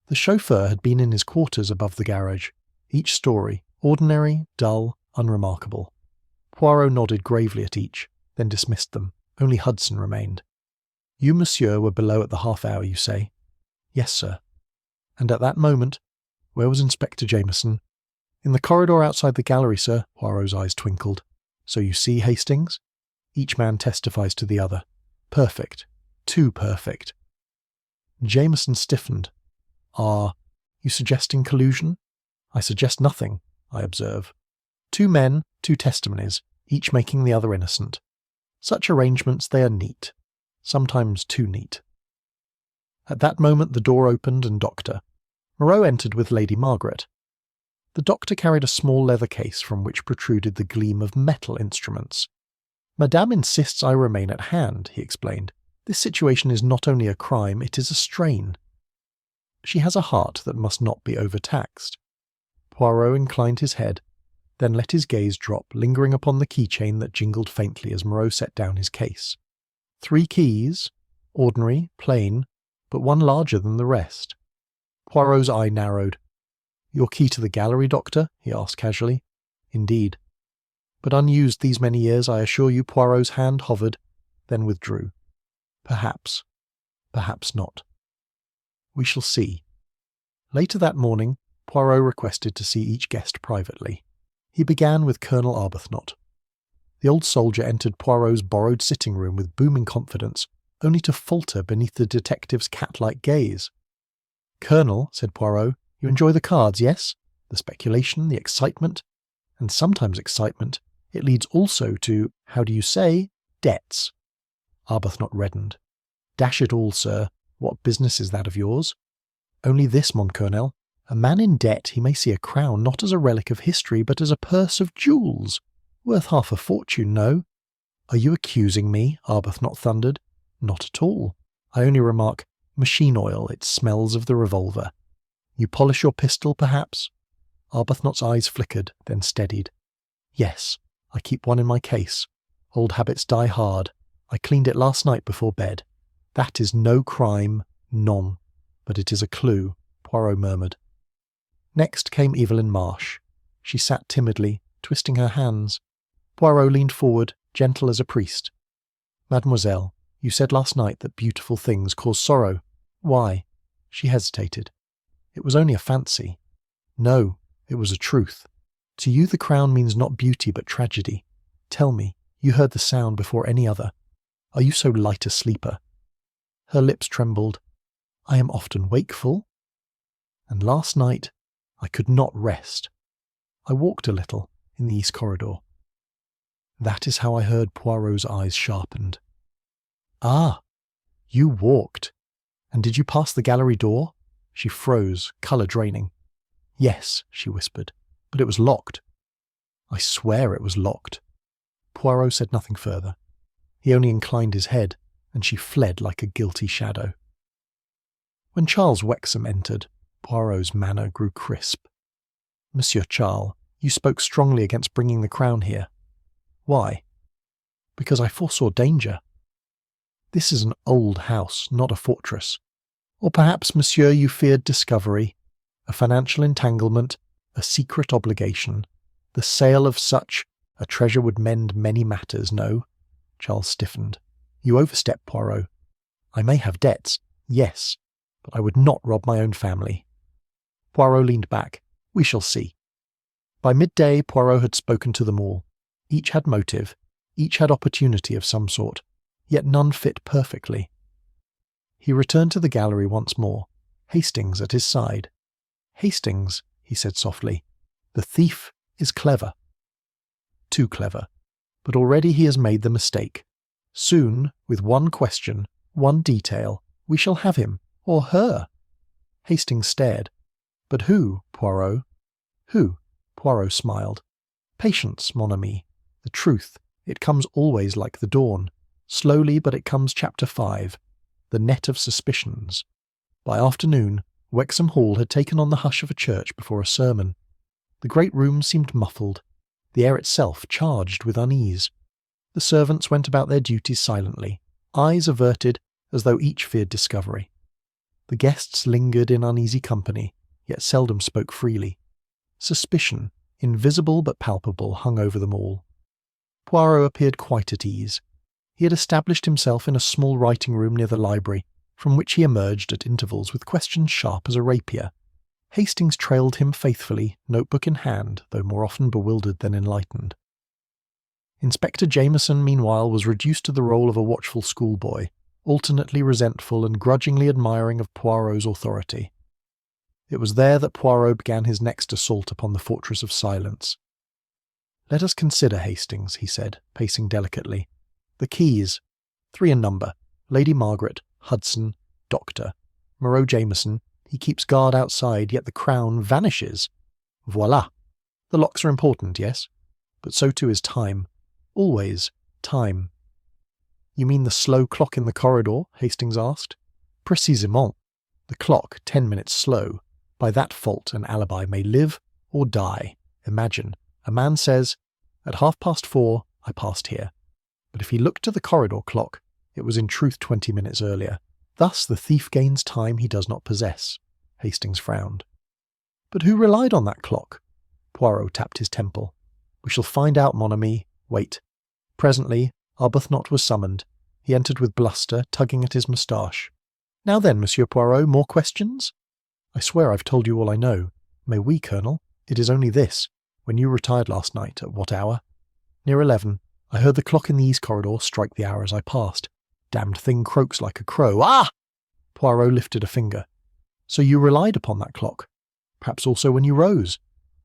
The chauffeur had been in his quarters above the garage. Each story, ordinary, dull, unremarkable. Poirot nodded gravely at each, then dismissed them. Only Hudson remained. You, monsieur, were below at the half-hour, you say? Yes, sir. And at that moment, where was Inspector Jameson? In the corridor outside the gallery, sir. Poirot's eyes twinkled. So you see, Hastings? Each man testifies to the other. Perfect. Too perfect. Jameson stiffened. Are you suggesting collusion? I suggest nothing, I observe. 2 men, 2 testimonies, each making the other innocent. Such arrangements, they are neat. Sometimes too neat. At that moment the door opened and Dr. Moreau entered with Lady Margaret. The doctor carried a small leather case from which protruded the gleam of metal instruments. Madame insists I remain at hand, he explained. This situation is not only a crime, it is a strain. She has a heart that must not be overtaxed. Poirot inclined his head, then let his gaze drop, lingering upon the keychain that jingled faintly as Moreau set down his case. 3 keys, ordinary, plain, but one larger than the rest. Poirot's eye narrowed. Your key to the gallery, doctor? He asked casually. Indeed. But unused these many years, I assure you. Poirot's hand hovered, then withdrew. Perhaps. Perhaps not. We shall see. Later that morning, Poirot requested to see each guest privately. He began with Colonel Arbuthnot. The old soldier entered Poirot's borrowed sitting room with booming confidence, only to falter beneath the detective's cat-like gaze. Colonel, said Poirot, you enjoy the cards, yes? The speculation, the excitement, and sometimes excitement. It leads also to, how do you say, debts. Arbuthnot reddened. Dash it all, sir. What business is that of yours? Only this, mon colonel. A man in debt, he may see a crown not as a relic of history, but as a purse of jewels. Worth half a fortune, no? Are you accusing me? Arbuthnot thundered. Not at all. I only remark, machine oil, it smells of the revolver. You polish your pistol, perhaps? Arbuthnot's eyes flickered, then steadied. Yes, I keep one in my case. Old habits die hard. I cleaned it last night before bed. That is no crime, none. But it is a clue, Poirot murmured. Next came Evelyn Marsh. She sat timidly, twisting her hands. Poirot leaned forward, gentle as a priest. Mademoiselle, you said last night that beautiful things cause sorrow. Why? She hesitated. It was only a fancy. No, it was a truth. To you the crown means not beauty but tragedy. Tell me, you heard the sound before any other. Are you so light a sleeper? Her lips trembled. I am often wakeful. And last night I could not rest. I walked a little in the east corridor. That is how I heard Poirot's eyes sharpened. Ah, you walked. And did you pass the gallery door? She froze, colour draining. Yes, she whispered, but it was locked. I swear it was locked. Poirot said nothing further. He only inclined his head, and she fled like a guilty shadow. When Charles Wexham entered, Poirot's manner grew crisp. Monsieur Charles, you spoke strongly against bringing the crown here. Why? Because I foresaw danger. This is an old house, not a fortress. Or perhaps, monsieur, you feared discovery, a financial entanglement, a secret obligation. The sale of such a treasure would mend many matters, no? Charles stiffened. You overstep, Poirot. I may have debts, yes, but I would not rob my own family. Poirot leaned back. We shall see. By midday, Poirot had spoken to them all. Each had motive, each had opportunity of some sort, yet none fit perfectly. He returned to the gallery once more, Hastings at his side. "Hastings," he said softly, "the thief is clever." Too clever. But already he has made the mistake. Soon, with one question, one detail, we shall have him, or her. Hastings stared. But who, Poirot? Who? Poirot smiled. Patience, mon ami. The truth, it comes always like the dawn. Slowly, but it comes. Chapter 5. The net of suspicions. By afternoon, Wexham Hall had taken on the hush of a church before a sermon. The great room seemed muffled, the air itself charged with unease. The servants went about their duties silently, eyes averted as though each feared discovery. The guests lingered in uneasy company, yet seldom spoke freely. Suspicion, invisible but palpable, hung over them all. Poirot appeared quite at ease. He had established himself in a small writing-room near the library, from which he emerged at intervals with questions sharp as a rapier. Hastings trailed him faithfully, notebook in hand, though more often bewildered than enlightened. Inspector Jameson, meanwhile, was reduced to the role of a watchful schoolboy, alternately resentful and grudgingly admiring of Poirot's authority. It was there that Poirot began his next assault upon the fortress of silence. "Let us consider, Hastings," he said, pacing delicately. "The keys, 3 in number, Lady Margaret, Hudson, Doctor, Moreau Jameson. He keeps guard outside, yet the crown vanishes. Voila! The locks are important, yes? But so too is time. Always time." "You mean the slow clock in the corridor?" Hastings asked. "Précisément. The clock, 10 minutes slow. By that fault an alibi may live or die. Imagine, a man says, 'At 4:30 I passed here.' But if he looked to the corridor clock, it was in truth 20 minutes earlier. Thus the thief gains time he does not possess." Hastings frowned. "But who relied on that clock?" Poirot tapped his temple. "We shall find out, mon ami. Wait." Presently, Arbuthnot was summoned. He entered with bluster, tugging at his moustache. "Now then, Monsieur Poirot, more questions?" "I swear I've told you all I know." "Mais oui, Colonel. It is only this. When you retired last night, at what hour?" "Near 11. I heard the clock in the east corridor strike the hour as I passed. Damned thing croaks like a crow. Ah!" Poirot lifted a finger. "So you relied upon that clock? Perhaps also when you rose.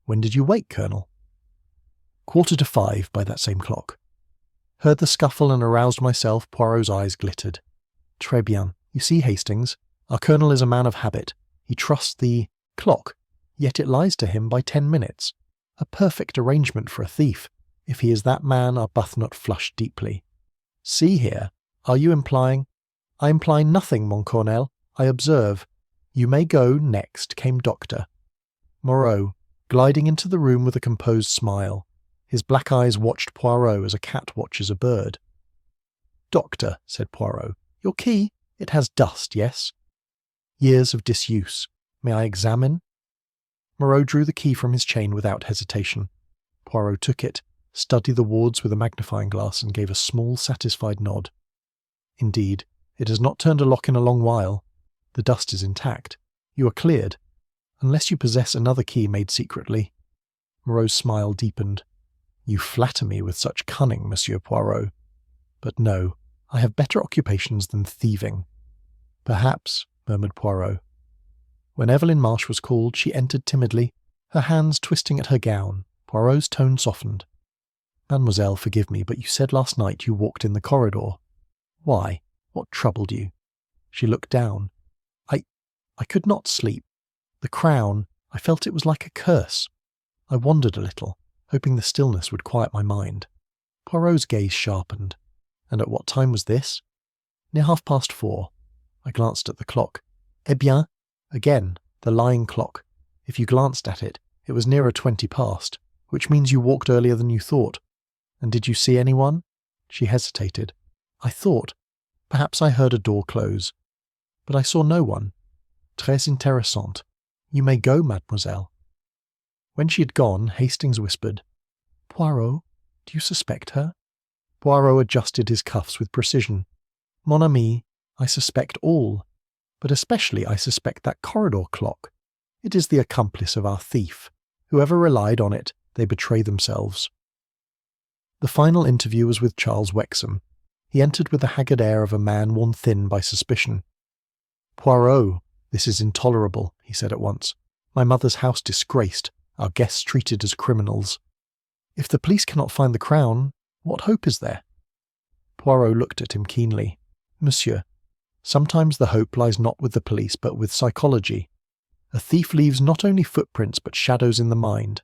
When did you wake, Colonel?" 5:15 by that same clock. Heard the scuffle and aroused myself. Poirot's eyes glittered. "Très bien. You see, Hastings, our Colonel is a man of habit. He trusts the clock, yet it lies to him by 10 minutes. A perfect arrangement for a thief. If he is that man," Arbuthnot flushed deeply. "See here, are you implying—" "I imply nothing, mon Colonel. I observe. You may go." Next came Doctor Moreau, gliding into the room with a composed smile. His black eyes watched Poirot as a cat watches a bird. "Doctor," said Poirot, "your key? It has dust, yes?" "Years of disuse. May I examine?" Moreau drew the key from his chain without hesitation. Poirot took it, studied the wards with a magnifying glass, and gave a small, satisfied nod. "Indeed, it has not turned a lock in a long while. The dust is intact. You are cleared. Unless you possess another key made secretly." Moreau's smile deepened. "You flatter me with such cunning, Monsieur Poirot. But no, I have better occupations than thieving." "Perhaps," murmured Poirot. When Evelyn Marsh was called, she entered timidly, her hands twisting at her gown. Poirot's tone softened. "Mademoiselle, forgive me, but you said last night you walked in the corridor. Why? What troubled you?" She looked down. I could not sleep. The crown, I felt it was like a curse. I wandered a little, hoping the stillness would quiet my mind." Poirot's gaze sharpened. "And at what time was this?" "Near 4:30. I glanced at the clock. Eh bien, again, the lying clock. If you glanced at it, it was nearer 20 past, which means you walked earlier than you thought. And did you see anyone?" She hesitated. "I thought. Perhaps I heard a door close. But I saw no one. Très intéressant. You may go, mademoiselle." When she had gone, Hastings whispered, "Poirot, do you suspect her?" Poirot adjusted his cuffs with precision. "Mon ami, I suspect all, but especially I suspect that corridor clock. It is the accomplice of our thief. Whoever relied on it, they betray themselves." The final interview was with Charles Wexham. He entered with the haggard air of a man worn thin by suspicion. "Poirot, this is intolerable," he said at once. "My mother's house disgraced, our guests treated as criminals. If the police cannot find the crown, what hope is there?" Poirot looked at him keenly. "Monsieur, sometimes the hope lies not with the police but with psychology. A thief leaves not only footprints but shadows in the mind.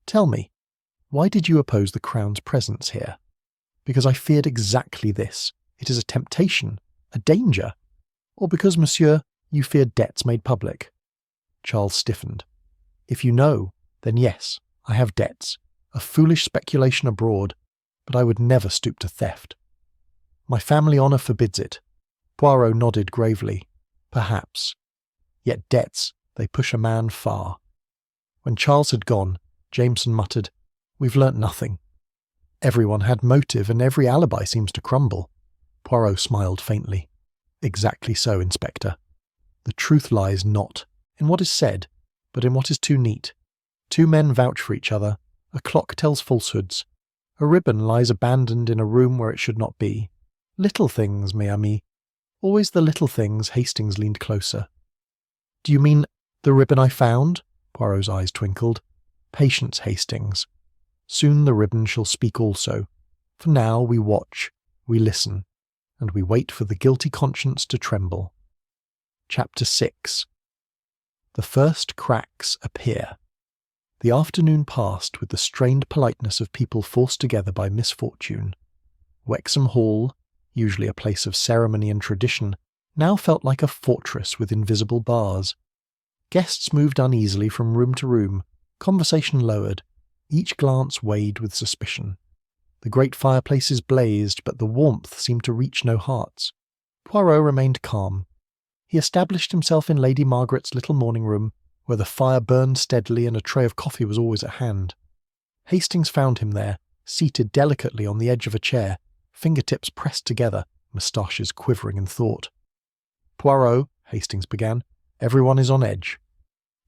Tell me, why did you oppose the crown's presence here?" "Because I feared exactly this. It is a temptation, a danger. Or because, monsieur, you feared debts made public?" Charles stiffened. "If you know, then yes, I have debts, a foolish speculation abroad, but I would never stoop to theft. My family honour forbids it." Poirot nodded gravely. "Perhaps. Yet debts, they push a man far." When Charles had gone, Jameson muttered, "We've learnt nothing. Everyone had motive and every alibi seems to crumble." Poirot smiled faintly. "Exactly so, Inspector. The truth lies not in what is said, but in what is too neat. Two men vouch for each other, a clock tells falsehoods, a ribbon lies abandoned in a room where it should not be. Little things, mes amis. Always the little things." Hastings leaned closer. "Do you mean the ribbon I found?" Poirot's eyes twinkled. "Patience, Hastings. Soon the ribbon shall speak also. For now we watch, we listen, and we wait for the guilty conscience to tremble." Chapter 6. The first cracks appear. The afternoon passed with the strained politeness of people forced together by misfortune. Wexham Hall, usually a place of ceremony and tradition, now felt like a fortress with invisible bars. Guests moved uneasily from room to room, conversation lowered, each glance weighed with suspicion. The great fireplaces blazed, but the warmth seemed to reach no hearts. Poirot remained calm. He established himself in Lady Margaret's little morning room, where the fire burned steadily and a tray of coffee was always at hand. Hastings found him there, seated delicately on the edge of a chair, fingertips pressed together, moustaches quivering in thought. "Poirot," Hastings began, "everyone is on edge.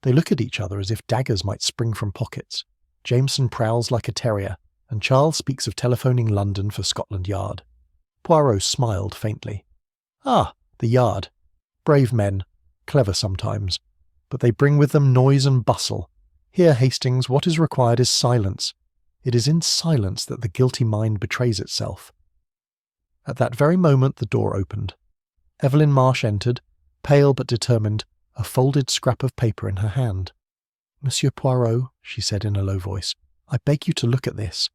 They look at each other as if daggers might spring from pockets. Jameson prowls like a terrier, and Charles speaks of telephoning London for Scotland Yard." Poirot smiled faintly. "Ah, the Yard. Brave men, clever sometimes, but they bring with them noise and bustle. Here, Hastings, what is required is silence. It is in silence that the guilty mind betrays itself." At that very moment the door opened. Evelyn Marsh entered, pale but determined, a folded scrap of paper in her hand. "Monsieur Poirot," she said in a low voice, "I beg you to look at this."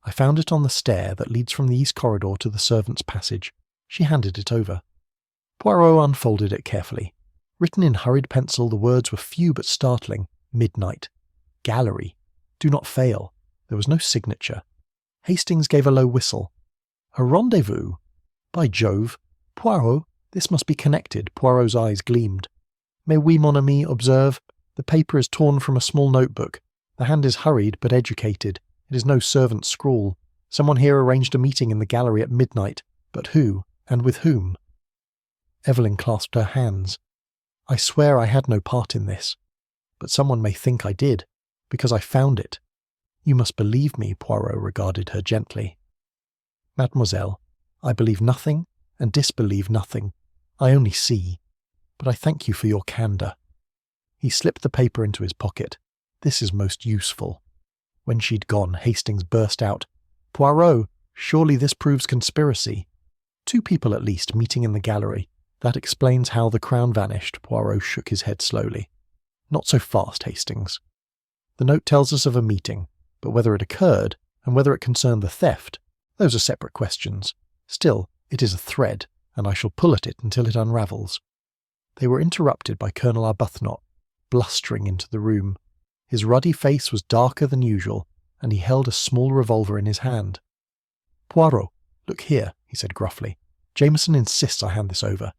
"I found it on the stair that leads from the east corridor to the servants' passage." She handed it over. Poirot unfolded it carefully. Written in hurried pencil, the words were few but startling. Midnight. Gallery. Do not fail. There was no signature. Hastings gave a low whistle. "A rendezvous? By Jove! Poirot, this must be connected." Poirot's eyes gleamed. "Mais oui, mon ami, observe. The paper is torn from a small notebook. The hand is hurried but educated. It is no servant's scrawl. Someone here arranged a meeting in the gallery at midnight. But who, and with whom?" Evelyn clasped her hands. "I swear I had no part in this. But someone may think I did, because I found it. You must believe me." Poirot regarded her gently. "Mademoiselle, I believe nothing and disbelieve nothing. I only see. But I thank you for your candour." He slipped the paper into his pocket. "This is most useful." When she'd gone, Hastings burst out, "Poirot, surely this proves conspiracy. Two people at least meeting in the gallery. That explains how the crown vanished." Poirot shook his head slowly. "Not so fast, Hastings. The note tells us of a meeting, but whether it occurred, and whether it concerned the theft, those are separate questions. Still, it is a thread, and I shall pull at it until it unravels." They were interrupted by Colonel Arbuthnot, blustering into the room. His ruddy face was darker than usual, and he held a small revolver in his hand. "Poirot, look here," he said gruffly. "Jameson insists I hand this over.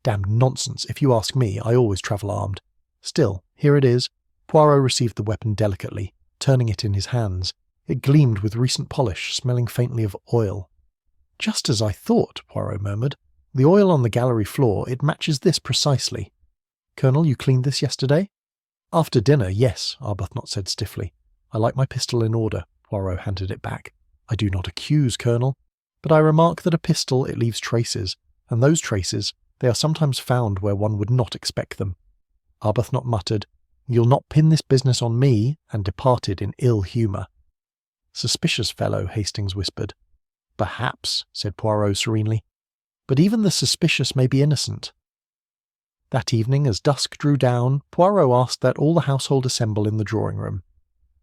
Damned nonsense, if you ask me. I always travel armed. Still, here it is." Poirot received the weapon delicately, turning it in his hands. It gleamed with recent polish, smelling faintly of oil. "Just as I thought," Poirot murmured. "The oil on the gallery floor, it matches this precisely. Colonel, you cleaned this yesterday?" After dinner, yes, Arbuthnot said stiffly. I like my pistol in order. Poirot handed it back. I do not accuse, Colonel, but I remark that a pistol, it leaves traces, and those traces, they are sometimes found where one would not expect them. Arbuthnot muttered, You'll not pin this business on me, and departed in ill humour. Suspicious fellow, Hastings whispered. Perhaps, said Poirot serenely, but even the suspicious may be innocent. That evening, as dusk drew down, Poirot asked that all the household assemble in the drawing-room.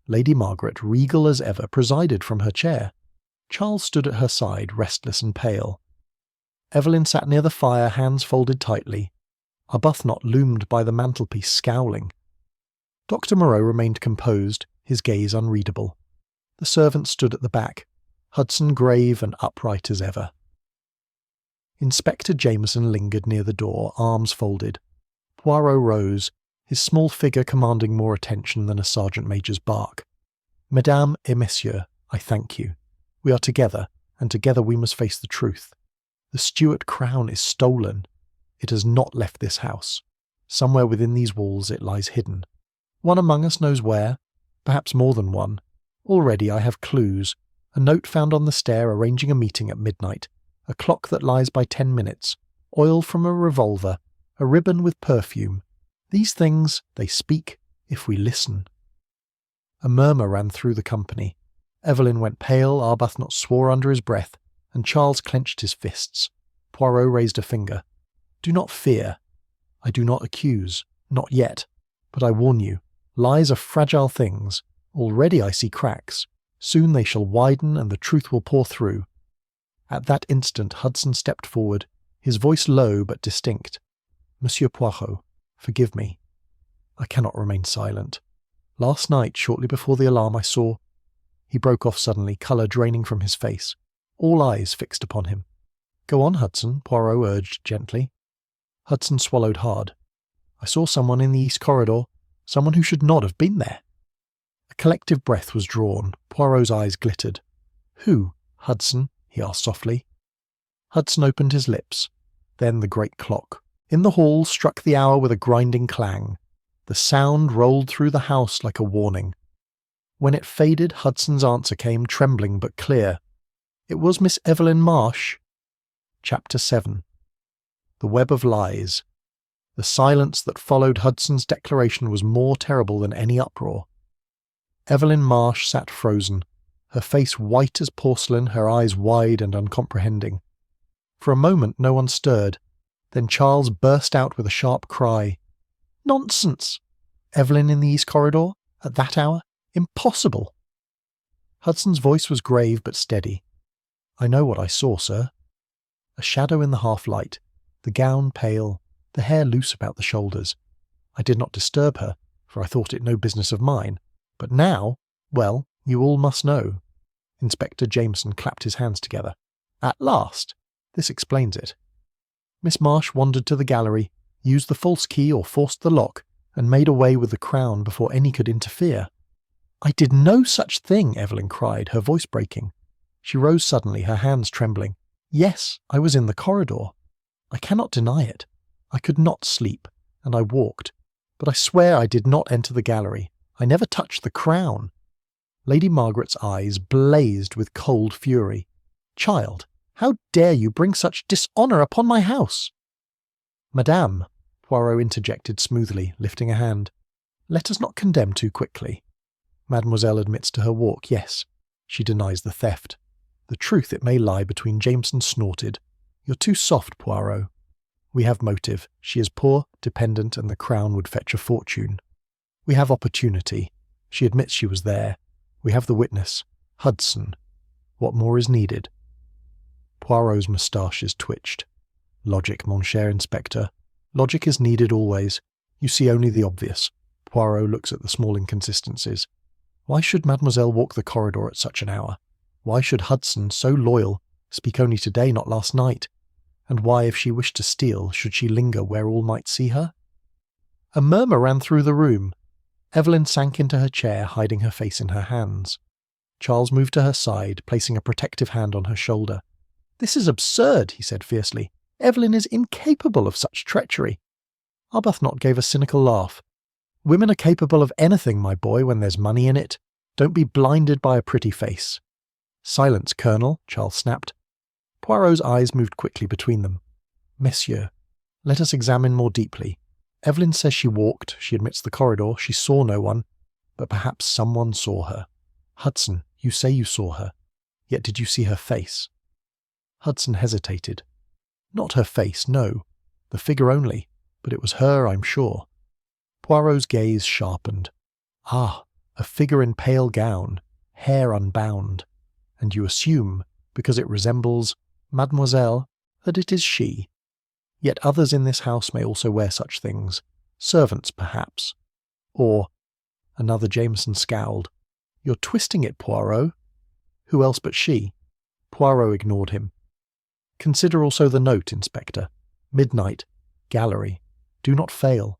Lady Margaret, regal as ever, presided from her chair. Charles stood at her side, restless and pale. Evelyn sat near the fire, hands folded tightly. Arbuthnot loomed by the mantelpiece, scowling. Dr. Moreau remained composed, his gaze unreadable. The servant stood at the back, Hudson grave and upright as ever. Inspector Jameson lingered near the door, arms folded. Poirot rose, his small figure commanding more attention than a sergeant major's bark. Mesdames et messieurs, I thank you. We are together, and together we must face the truth. The Stuart crown is stolen. It has not left this house. Somewhere within these walls it lies hidden. One among us knows where, perhaps more than one. Already I have clues. A note found on the stair arranging a meeting at midnight, a clock that lies by 10 minutes, oil from a revolver, a ribbon with perfume. These things, they speak, if we listen. A murmur ran through the company. Evelyn went pale, Arbuthnot swore under his breath, and Charles clenched his fists. Poirot raised a finger. Do not fear. I do not accuse, not yet, but I warn you, lies are fragile things. Already I see cracks. Soon they shall widen and the truth will pour through. At that instant Hudson stepped forward, his voice low but distinct. Monsieur Poirot, forgive me. I cannot remain silent. Last night, shortly before the alarm, I saw... He broke off suddenly, colour draining from his face. All eyes fixed upon him. Go on, Hudson, Poirot urged gently. Hudson swallowed hard. I saw someone in the east corridor, someone who should not have been there. A collective breath was drawn. Poirot's eyes glittered. Who, Hudson? He asked softly. Hudson opened his lips. Then the great clock, in the hall, struck the hour with a grinding clang. The sound rolled through the house like a warning. When it faded, Hudson's answer came, trembling but clear. It was Miss Evelyn Marsh. Chapter 7. The Web of Lies. The silence that followed Hudson's declaration was more terrible than any uproar. Evelyn Marsh sat frozen, her face white as porcelain, her eyes wide and uncomprehending. For a moment no one stirred. Then Charles burst out with a sharp cry. Nonsense! Evelyn in the east corridor? At that hour? Impossible! Hudson's voice was grave but steady. I know what I saw, sir. A shadow in the half-light, the gown pale, the hair loose about the shoulders. I did not disturb her, for I thought it no business of mine. But now, well, you all must know. Inspector Jameson clapped his hands together. At last! This explains it. Miss Marsh wandered to the gallery, used the false key or forced the lock, and made away with the crown before any could interfere. I did no such thing, Evelyn cried, her voice breaking. She rose suddenly, her hands trembling. Yes, I was in the corridor. I cannot deny it. I could not sleep, and I walked. But I swear I did not enter the gallery. I never touched the crown. Lady Margaret's eyes blazed with cold fury. Child, how dare you bring such dishonour upon my house? Madame, Poirot interjected smoothly, lifting a hand. Let us not condemn too quickly. Mademoiselle admits to her walk, yes. She denies the theft. The truth, it may lie between. Jameson snorted. You're too soft, Poirot. We have motive. She is poor, dependent, and the crown would fetch a fortune. We have opportunity. She admits she was there. We have the witness. Hudson. What more is needed? Poirot's moustaches twitched. Logic, mon cher inspector. Logic is needed always. You see only the obvious. Poirot looks at the small inconsistencies. Why should Mademoiselle walk the corridor at such an hour? Why should Hudson, so loyal, speak only today, not last night? And why, if she wished to steal, should she linger where all might see her? A murmur ran through the room. Evelyn sank into her chair, hiding her face in her hands. Charles moved to her side, placing a protective hand on her shoulder. This is absurd, he said fiercely. Evelyn is incapable of such treachery. Arbuthnot gave a cynical laugh. Women are capable of anything, my boy, when there's money in it. Don't be blinded by a pretty face. Silence, Colonel, Charles snapped. Poirot's eyes moved quickly between them. Messieurs, let us examine more deeply. Evelyn says she walked, she admits the corridor, she saw no one, but perhaps someone saw her. Hudson, you say you saw her, yet did you see her face? Hudson hesitated. Not her face, no. The figure only, but it was her, I'm sure. Poirot's gaze sharpened. Ah, a figure in pale gown, hair unbound. And you assume, because it resembles Mademoiselle, that it is she. Yet others in this house may also wear such things. Servants, perhaps. Or, another Jameson scowled. You're twisting it, Poirot. Who else but she? Poirot ignored him. Consider also the note, Inspector. Midnight. Gallery. Do not fail.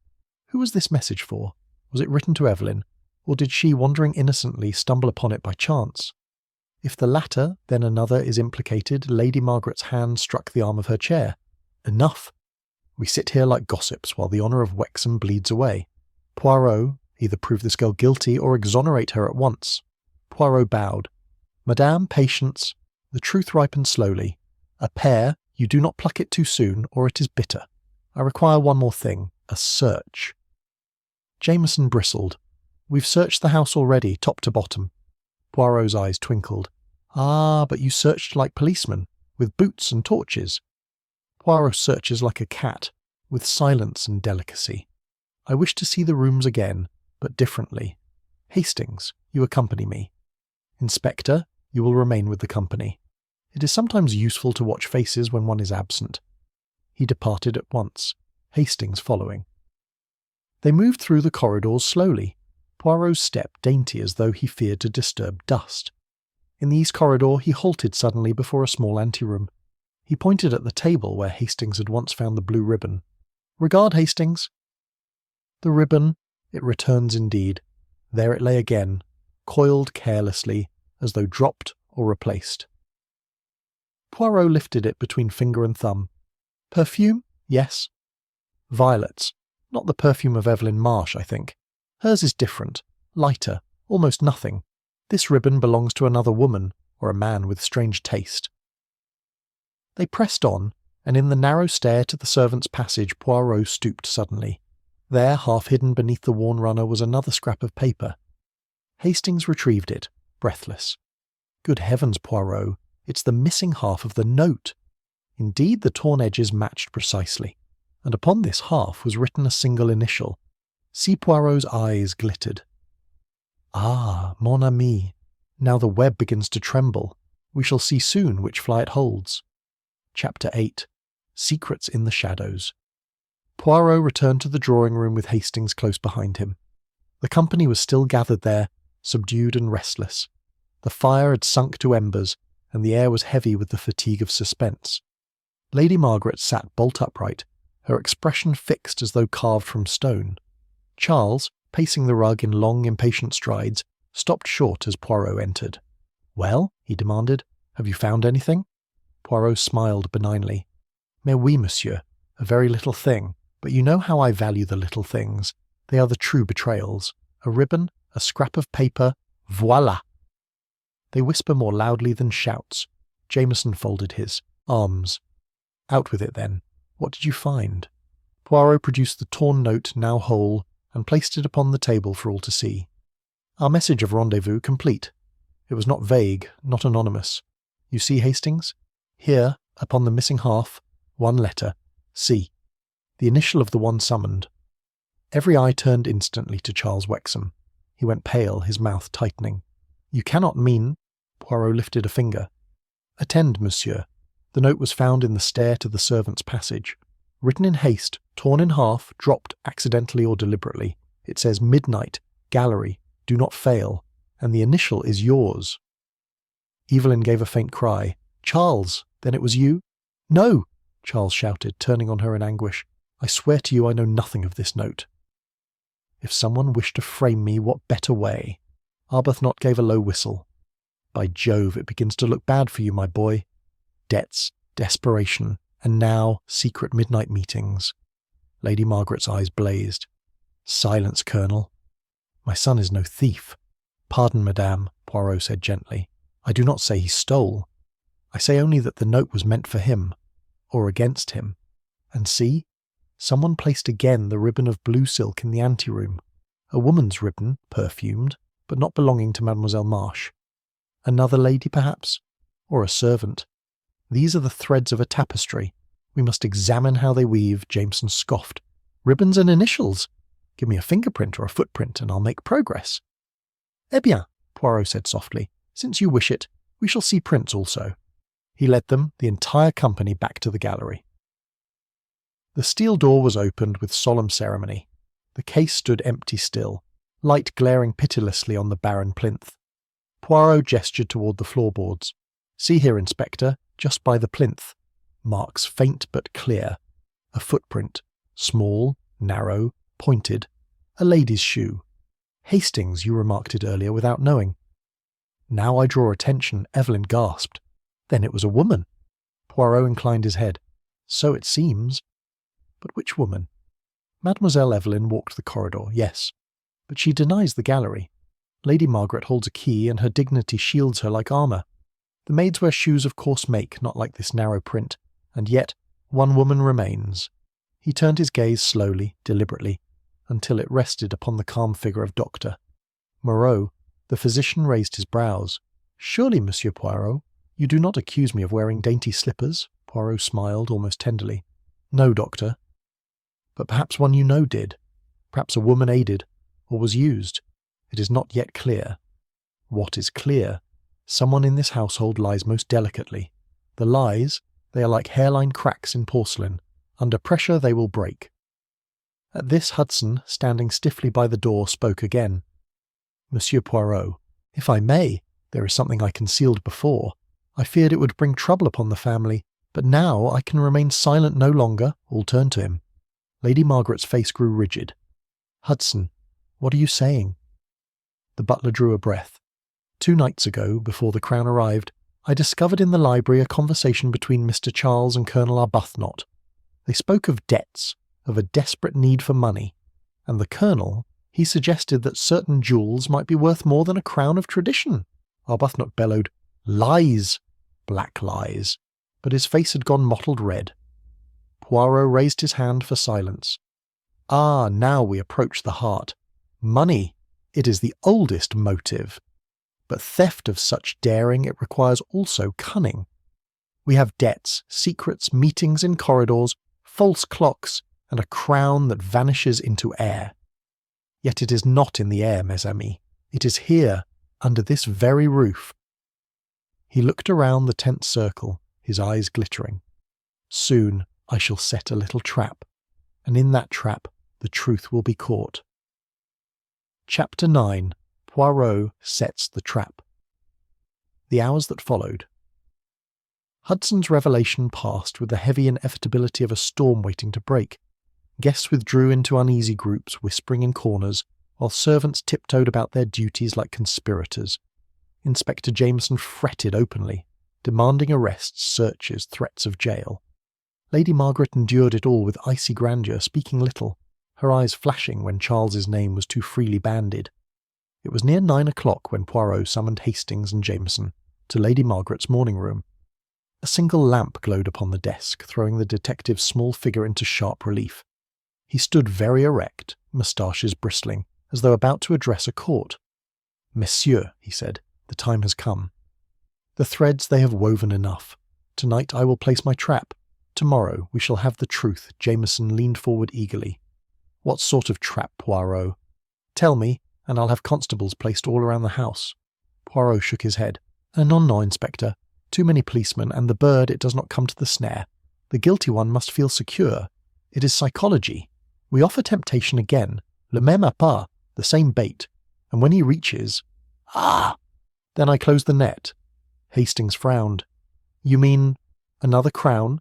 Who was this message for? Was it written to Evelyn, or did she, wandering innocently, stumble upon it by chance? If the latter, then another is implicated. Lady Margaret's hand struck the arm of her chair. Enough! We sit here like gossips while the honour of Wexham bleeds away. Poirot, either prove this girl guilty or exonerate her at once. Poirot bowed. Madame, patience. The truth ripens slowly. A pear, you do not pluck it too soon, or it is bitter. I require one more thing, a search. Jameson bristled. We've searched the house already, top to bottom. Poirot's eyes twinkled. Ah, but you searched like policemen, with boots and torches. Poirot searches like a cat, with silence and delicacy. I wish to see the rooms again, but differently. Hastings, you accompany me. Inspector, you will remain with the company. It is sometimes useful to watch faces when one is absent. He departed at once, Hastings following. They moved through the corridors slowly, Poirot's step dainty as though he feared to disturb dust. In the east corridor he halted suddenly before a small anteroom. He pointed at the table where Hastings had once found the blue ribbon. Regard, Hastings. The ribbon, it returns indeed. There it lay again, coiled carelessly, as though dropped or replaced. Poirot lifted it between finger and thumb. Perfume? Yes. Violets. Not the perfume of Evelyn Marsh, I think. Hers is different, lighter, almost nothing. This ribbon belongs to another woman, or a man with strange taste. They pressed on, and in the narrow stair to the servants' passage Poirot stooped suddenly. There, half hidden beneath the worn runner, was another scrap of paper. Hastings retrieved it, breathless. Good heavens, Poirot, it's the missing half of the note. Indeed, the torn edges matched precisely, and upon this half was written a single initial. See, Poirot's eyes glittered. Ah, mon ami, now the web begins to tremble. We shall see soon which fly it holds. Chapter 8. Secrets in the Shadows. Poirot returned to the drawing-room with Hastings close behind him. The company was still gathered there, subdued and restless. The fire had sunk to embers, and the air was heavy with the fatigue of suspense. Lady Margaret sat bolt upright, her expression fixed as though carved from stone. Charles, pacing the rug in long, impatient strides, stopped short as Poirot entered. "Well?" he demanded. "Have you found anything?" Poirot smiled benignly. "Mais oui, monsieur, a very little thing, but you know how I value the little things. They are the true betrayals. A ribbon, a scrap of paper, voilà!" They whisper more loudly than shouts. Jameson folded his arms. "Out with it, then. What did you find?" Poirot produced the torn note, now whole, and placed it upon the table for all to see. "Our message of rendezvous complete. It was not vague, not anonymous. You see, Hastings? Here, upon the missing half, one letter, C, the initial of the one summoned." Every eye turned instantly to Charles Wexham. He went pale, his mouth tightening. "You cannot mean—" Poirot lifted a finger. "Attend, monsieur. The note was found in the stair to the servants' passage. Written in haste, torn in half, dropped accidentally or deliberately. It says midnight, gallery, do not fail, and the initial is yours." Evelyn gave a faint cry. "Charles, then it was you?" "No!" Charles shouted, turning on her in anguish. "I swear to you I know nothing of this note." "If someone wished to frame me, what better way?" Arbuthnot gave a low whistle. "By Jove, it begins to look bad for you, my boy. Debts, desperation, and now secret midnight meetings." Lady Margaret's eyes blazed. "Silence, Colonel. My son is no thief." "Pardon, madame," Poirot said gently. "I do not say he stole. I say only that the note was meant for him, or against him. And see, someone placed again the ribbon of blue silk in the anteroom. A woman's ribbon, perfumed, but not belonging to Mademoiselle Marsh. Another lady, perhaps? Or a servant? These are the threads of a tapestry. We must examine how they weave," Jameson scoffed. "Ribbons and initials! Give me a fingerprint or a footprint, and I'll make progress." "Eh bien," Poirot said softly, "since you wish it, we shall see prints also." He led them, the entire company, back to the gallery. The steel door was opened with solemn ceremony. The case stood empty still, light glaring pitilessly on the barren plinth. Poirot gestured toward the floorboards. "See here, Inspector, just by the plinth. Marks faint but clear. A footprint, small, narrow, pointed. A lady's shoe. Hastings, you remarked it earlier without knowing." "Now I draw attention," Evelyn gasped. "Then it was a woman." Poirot inclined his head. "So it seems." "But which woman?" "Mademoiselle Evelyn walked the corridor, yes. But she denies the gallery. Lady Margaret holds a key, and her dignity shields her like armour. The maids wear shoes of coarse make, not like this narrow print, and yet one woman remains." He turned his gaze slowly, deliberately, until it rested upon the calm figure of Dr. Moreau. The physician raised his brows. "Surely, Monsieur Poirot, you do not accuse me of wearing dainty slippers?" Poirot smiled almost tenderly. "No, doctor. But perhaps one you know did. Perhaps a woman aided, or was used. It is not yet clear." "What is clear? Someone in this household lies most delicately. The lies, they are like hairline cracks in porcelain. Under pressure they will break." At this, Hudson, standing stiffly by the door, spoke again. "Monsieur Poirot, if I may, there is something I concealed before. I feared it would bring trouble upon the family, but now I can remain silent no longer." All turned to him. Lady Margaret's face grew rigid. "Hudson, what are you saying?" The butler drew a breath. "2 nights ago, before the Crown arrived, I discovered in the library a conversation between Mr. Charles and Colonel Arbuthnot. They spoke of debts, of a desperate need for money, and the Colonel, he suggested that certain jewels might be worth more than a crown of tradition." Arbuthnot bellowed, "Lies! Black lies!" But his face had gone mottled red. Poirot raised his hand for silence. "Ah, now we approach the heart. Money! It is the oldest motive. But theft of such daring, it requires also cunning. We have debts, secrets, meetings in corridors, false clocks, and a crown that vanishes into air. Yet it is not in the air, mes amis. It is here, under this very roof." He looked around the tense circle, his eyes glittering. "Soon I shall set a little trap, and in that trap the truth will be caught." Chapter 9. Poirot Sets the Trap. The hours that followed. Hudson's revelation passed with the heavy inevitability of a storm waiting to break. Guests withdrew into uneasy groups, whispering in corners, while servants tiptoed about their duties like conspirators. Inspector Jameson fretted openly, demanding arrests, searches, threats of jail. Lady Margaret endured it all with icy grandeur, speaking little, her eyes flashing when Charles's name was too freely bandied. It was near 9 o'clock when Poirot summoned Hastings and Jameson to Lady Margaret's morning room. A single lamp glowed upon the desk, throwing the detective's small figure into sharp relief. He stood very erect, moustaches bristling, as though about to address a court. "Messieurs," he said, "the time has come. The threads they have woven enough. Tonight I will place my trap. Tomorrow we shall have the truth." Jameson leaned forward eagerly. "What sort of trap, Poirot? Tell me, and I'll have constables placed all around the house." Poirot shook his head. Non, Inspector. Too many policemen, and the bird, it does not come to the snare. The guilty one must feel secure. It is psychology. We offer temptation again, le même appât, the same bait, and when he reaches... Ah! Then I close the net." Hastings frowned. "You mean another crown?"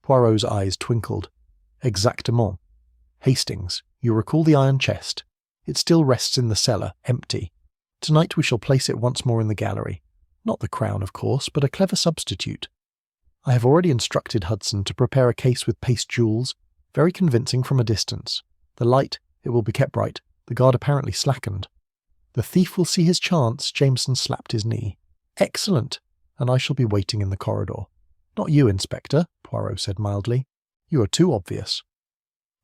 Poirot's eyes twinkled. "Exactement. Hastings, you recall the iron chest. It still rests in the cellar, empty. Tonight we shall place it once more in the gallery. Not the crown, of course, but a clever substitute. I have already instructed Hudson to prepare a case with paste jewels, very convincing from a distance. The light, It will be kept bright. The guard apparently slackened. The thief will see his chance. Jameson slapped his knee. Excellent. And I shall be waiting in the corridor. Not you, Inspector, Poirot said mildly. You are too obvious.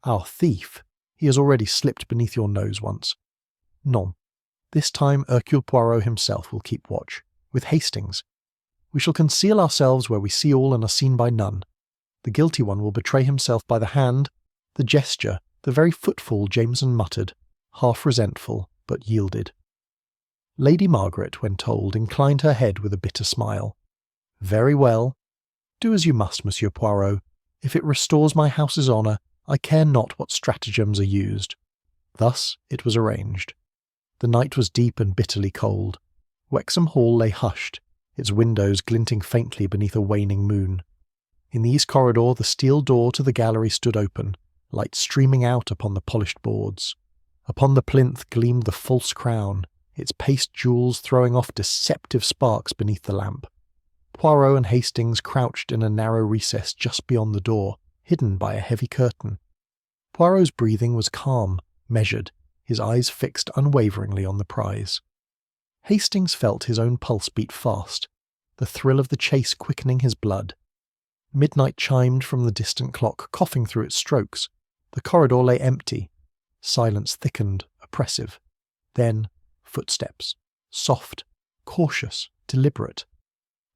Our thief. He has already slipped beneath your nose once. Non. This time Hercule Poirot himself will keep watch, with Hastings. We shall conceal ourselves where we see all and are seen by none. The guilty one will betray himself by the hand, the gesture, the very footfall Jameson muttered, half resentful, but yielded. Lady Margaret, when told, inclined her head with a bitter smile. Very well. Do as you must, Monsieur Poirot. If it restores my house's honour, I care not what stratagems are used. Thus it was arranged. The night was deep and bitterly cold. Wexham Hall lay hushed, its windows glinting faintly beneath a waning moon. In the east corridor the steel door to the gallery stood open, light streaming out upon the polished boards. Upon the plinth gleamed the false crown, its paste jewels throwing off deceptive sparks beneath the lamp. Poirot and Hastings crouched in a narrow recess just beyond the door, hidden by a heavy curtain. Poirot's breathing was calm, measured, his eyes fixed unwaveringly on the prize. Hastings felt his own pulse beat fast, the thrill of the chase quickening his blood. Midnight chimed from the distant clock, coughing through its strokes. The corridor lay empty. Silence thickened, oppressive. Then, footsteps. Soft, cautious, deliberate.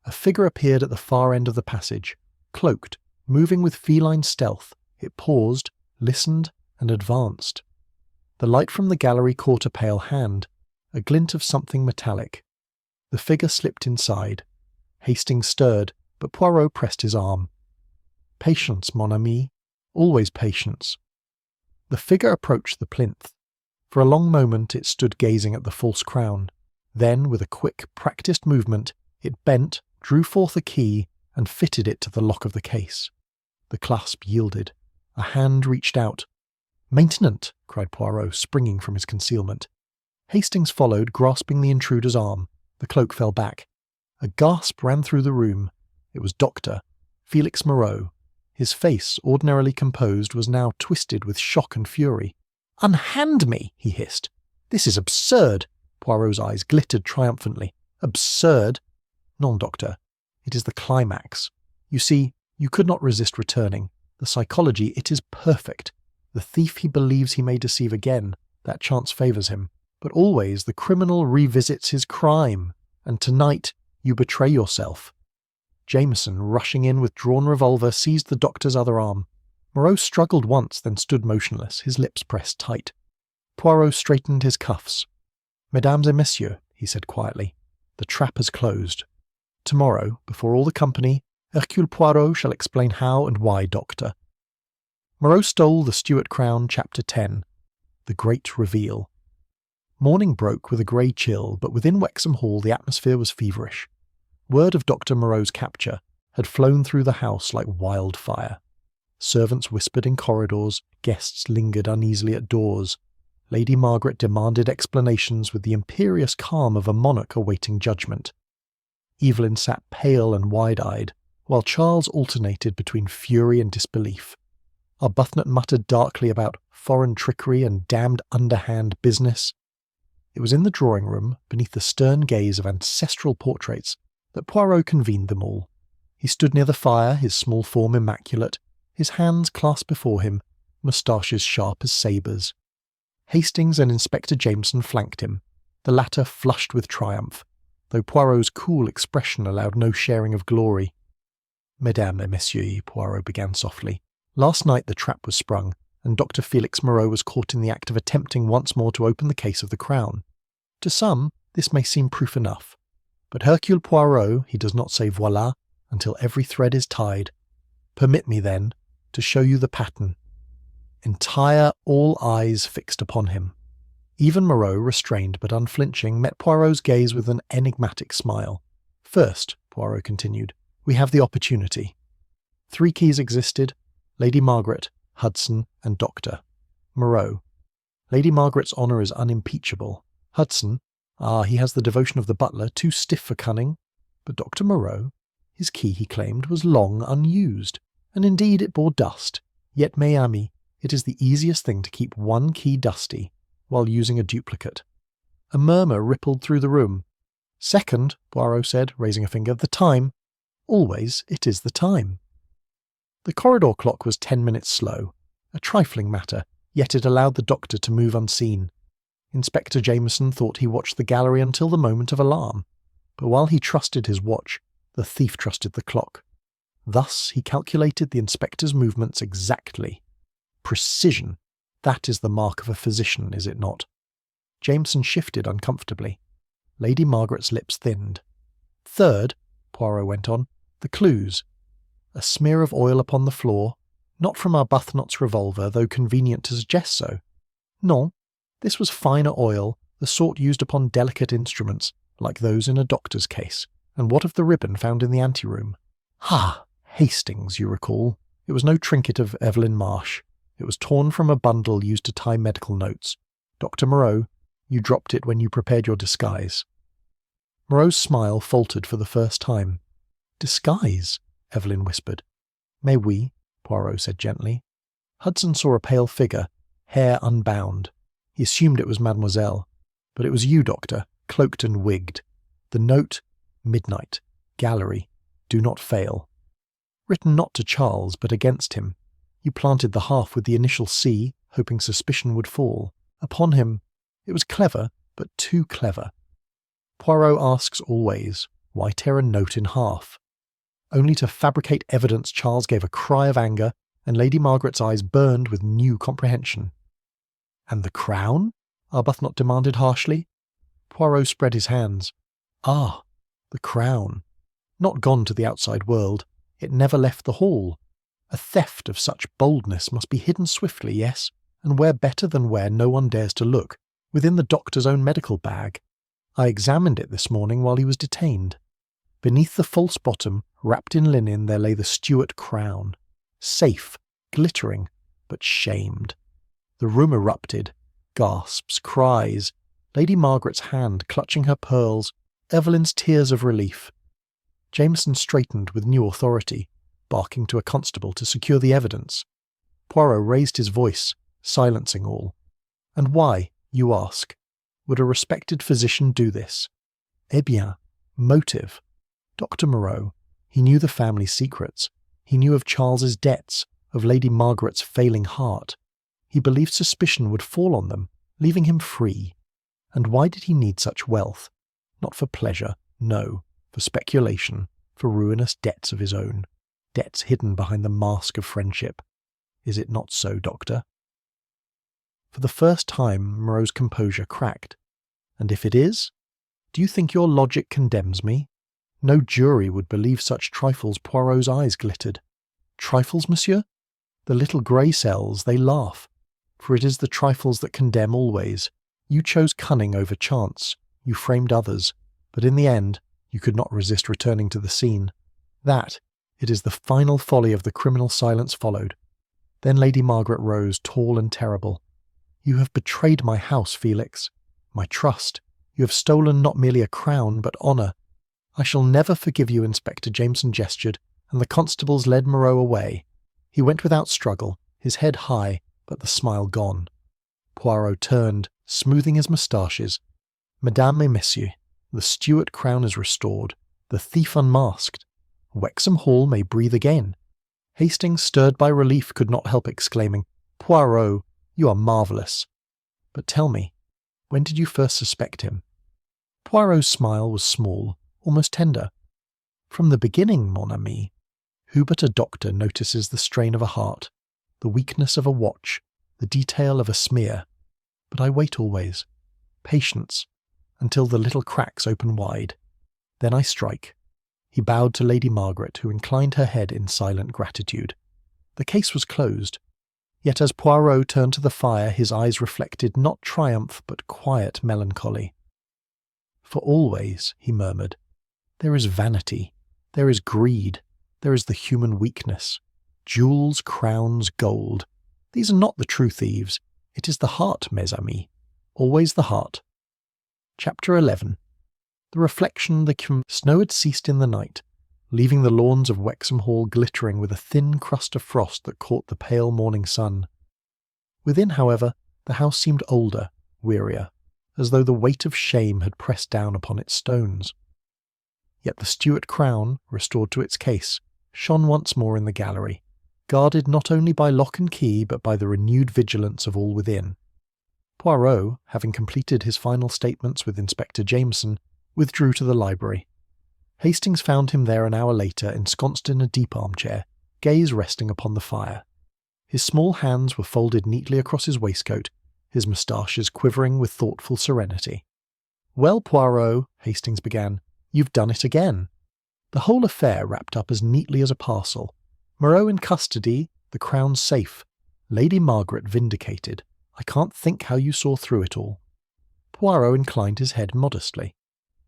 A figure appeared at the far end of the passage. Cloaked, moving with feline stealth, it paused, listened, and advanced. The light from the gallery caught a pale hand, a glint of something metallic. The figure slipped inside. Hastings stirred, but Poirot pressed his arm. Patience, mon ami. Always patience. The figure approached the plinth. For a long moment it stood gazing at the false crown. Then, with a quick, practised movement, it bent, drew forth a key, and fitted it to the lock of the case. The clasp yielded. A hand reached out. "Maintenant!" cried Poirot, springing from his concealment. Hastings followed, grasping the intruder's arm. The cloak fell back. A gasp ran through the room. It was Dr. Felix Moreau. His face, ordinarily composed, was now twisted with shock and fury. "Unhand me!" he hissed. "This is absurd!" Poirot's eyes glittered triumphantly. "Absurd? Non, Doctor. It is the climax. You see, you could not resist returning. The psychology, it is perfect. The thief he believes he may deceive again. That chance favours him. But always the criminal revisits his crime. And tonight you betray yourself." Jameson, rushing in with drawn revolver, seized the doctor's other arm. Moreau struggled once, then stood motionless, his lips pressed tight. Poirot straightened his cuffs. "Mesdames et messieurs," he said quietly, "the trap has closed. Tomorrow, before all the company, Hercule Poirot shall explain how and why, Doctor." Moreau stole the Stuart Crown, Chapter 10. The Great Reveal. Morning broke with a grey chill, but within Wexham Hall the atmosphere was feverish. Word of Dr. Moreau's capture had flown through the house like wildfire. Servants whispered in corridors, guests lingered uneasily at doors. Lady Margaret demanded explanations with the imperious calm of a monarch awaiting judgment. Evelyn sat pale and wide-eyed, while Charles alternated between fury and disbelief. Arbuthnot muttered darkly about foreign trickery and damned underhand business. It was in the drawing-room, beneath the stern gaze of ancestral portraits, that Poirot convened them all. He stood near the fire, his small form immaculate, his hands clasped before him, moustaches sharp as sabres. Hastings and Inspector Jameson flanked him, the latter flushed with triumph, though Poirot's cool expression allowed no sharing of glory. "Mesdames et messieurs," Poirot began softly, "last night the trap was sprung, and Dr. Felix Moreau was caught in the act of attempting once more to open the case of the Crown. To some, this may seem proof enough. But Hercule Poirot, he does not say voilà until every thread is tied. Permit me, then, to show you the pattern." Entire, all eyes fixed upon him. Even Moreau, restrained but unflinching, met Poirot's gaze with an enigmatic smile. "First," Poirot continued, "we have the opportunity. 3 keys existed: Lady Margaret, Hudson, and Doctor. Moreau. Lady Margaret's honour is unimpeachable. Hudson, he has the devotion of the butler, too stiff for cunning. But Dr. Moreau, his key, he claimed, was long unused, and indeed it bore dust. Yet, mes amis, It is the easiest thing to keep one key dusty while using a duplicate. A murmur rippled through the room. "Second," Poirot said, raising a finger, "the time. Always it is the time." The corridor clock was 10 minutes slow, a trifling matter, yet it allowed the doctor to move unseen. Inspector Jameson thought he watched the gallery until the moment of alarm, but while he trusted his watch, the thief trusted the clock. Thus he calculated the inspector's movements exactly. Precision, that is the mark of a physician, is it not? Jameson shifted uncomfortably. Lady Margaret's lips thinned. "Third," Poirot went on, "the clues. A smear of oil upon the floor, not from Arbuthnot's revolver, though convenient to suggest so. Non, this was finer oil, the sort used upon delicate instruments, like those in a doctor's case. And what of the ribbon found in the anteroom? Ha! Hastings, you recall. It was no trinket of Evelyn Marsh. It was torn from a bundle used to tie medical notes. Dr. Moreau, you dropped it when you prepared your disguise." Moreau's smile faltered for the first time. "Disguise?" Evelyn whispered. "Mais oui," Poirot said gently. Hudson saw a pale figure, hair unbound. He assumed it was Mademoiselle. But it was you, Doctor, cloaked and wigged. The note, midnight, gallery, do not fail. Written not to Charles, but against him. You planted the half with the initial C, hoping suspicion would fall. Upon him, it was clever, but too clever. Poirot asks always, why tear a note in half? Only to fabricate evidence, Charles gave a cry of anger, and Lady Margaret's eyes burned with new comprehension. "And the crown?" Arbuthnot demanded harshly. Poirot spread his hands. "Ah, the crown. Not gone to the outside world. It never left the hall. A theft of such boldness must be hidden swiftly, yes, and where better than where no one dares to look, within the doctor's own medical bag. I examined it this morning while he was detained. Beneath the false bottom, wrapped in linen, there lay the Stuart crown. Safe, glittering, but shamed. The room erupted. Gasps, cries, Lady Margaret's hand clutching her pearls, Evelyn's tears of relief. Jameson straightened with new authority, barking to a constable to secure the evidence. Poirot raised his voice, silencing all. "And why, you ask, would a respected physician do this? Eh bien, motive. Dr. Moreau, he knew the family secrets. He knew of Charles's debts, of Lady Margaret's failing heart. He believed suspicion would fall on them, leaving him free. And why did he need such wealth? Not for pleasure, no, for speculation, for ruinous debts of his own, debts hidden behind the mask of friendship. Is it not so, Doctor?" For the first time, Moreau's composure cracked. "And if it is? Do you think your logic condemns me? No jury would believe such trifles." Poirot's eyes glittered. "Trifles, monsieur? The little grey cells, they laugh. For it is the trifles that condemn always. You chose cunning over chance. You framed others. But in the end, you could not resist returning to the scene. That, it is the final folly of the criminal silence followed. Then Lady Margaret rose, tall and terrible. "You have betrayed my house, Felix. My trust. You have stolen not merely a crown, but honour. I shall never forgive you." Inspector Jameson gestured, and the constables led Moreau away. He went without struggle, his head high, but the smile gone. Poirot turned, smoothing his moustaches. "Mesdames et messieurs, the Stuart crown is restored, the thief unmasked. Wexham Hall may breathe again." Hastings, stirred by relief, could not help exclaiming, "Poirot, you are marvellous. But tell me, when did you first suspect him?" Poirot's smile was small, almost tender. "From the beginning, mon ami. Who but a doctor notices the strain of a heart, the weakness of a watch, the detail of a smear? But I wait always. Patience, until the little cracks open wide. Then I strike." He bowed to Lady Margaret, who inclined her head in silent gratitude. The case was closed. Yet as Poirot turned to the fire, his eyes reflected not triumph but quiet melancholy. "For always," he murmured, "there is vanity, there is greed, there is the human weakness. Jewels, crowns, gold. These are not the true thieves. It is the heart, mes amis. Always the heart." Chapter 11. The reflection, snow had ceased in the night, leaving the lawns of Wexham Hall glittering with a thin crust of frost that caught the pale morning sun. Within, however, the house seemed older, wearier, as though the weight of shame had pressed down upon its stones. Yet the Stuart crown, restored to its case, shone once more in the gallery, guarded not only by lock and key but by the renewed vigilance of all within. Poirot, having completed his final statements with Inspector Jameson, withdrew to the library. Hastings found him there an hour later, ensconced in a deep armchair, gaze resting upon the fire. His small hands were folded neatly across his waistcoat, his moustaches quivering with thoughtful serenity. "Well, Poirot," Hastings began, "you've done it again. The whole affair wrapped up as neatly as a parcel. Moreau in custody, the crown safe, Lady Margaret vindicated. I can't think how you saw through it all." Poirot inclined his head modestly.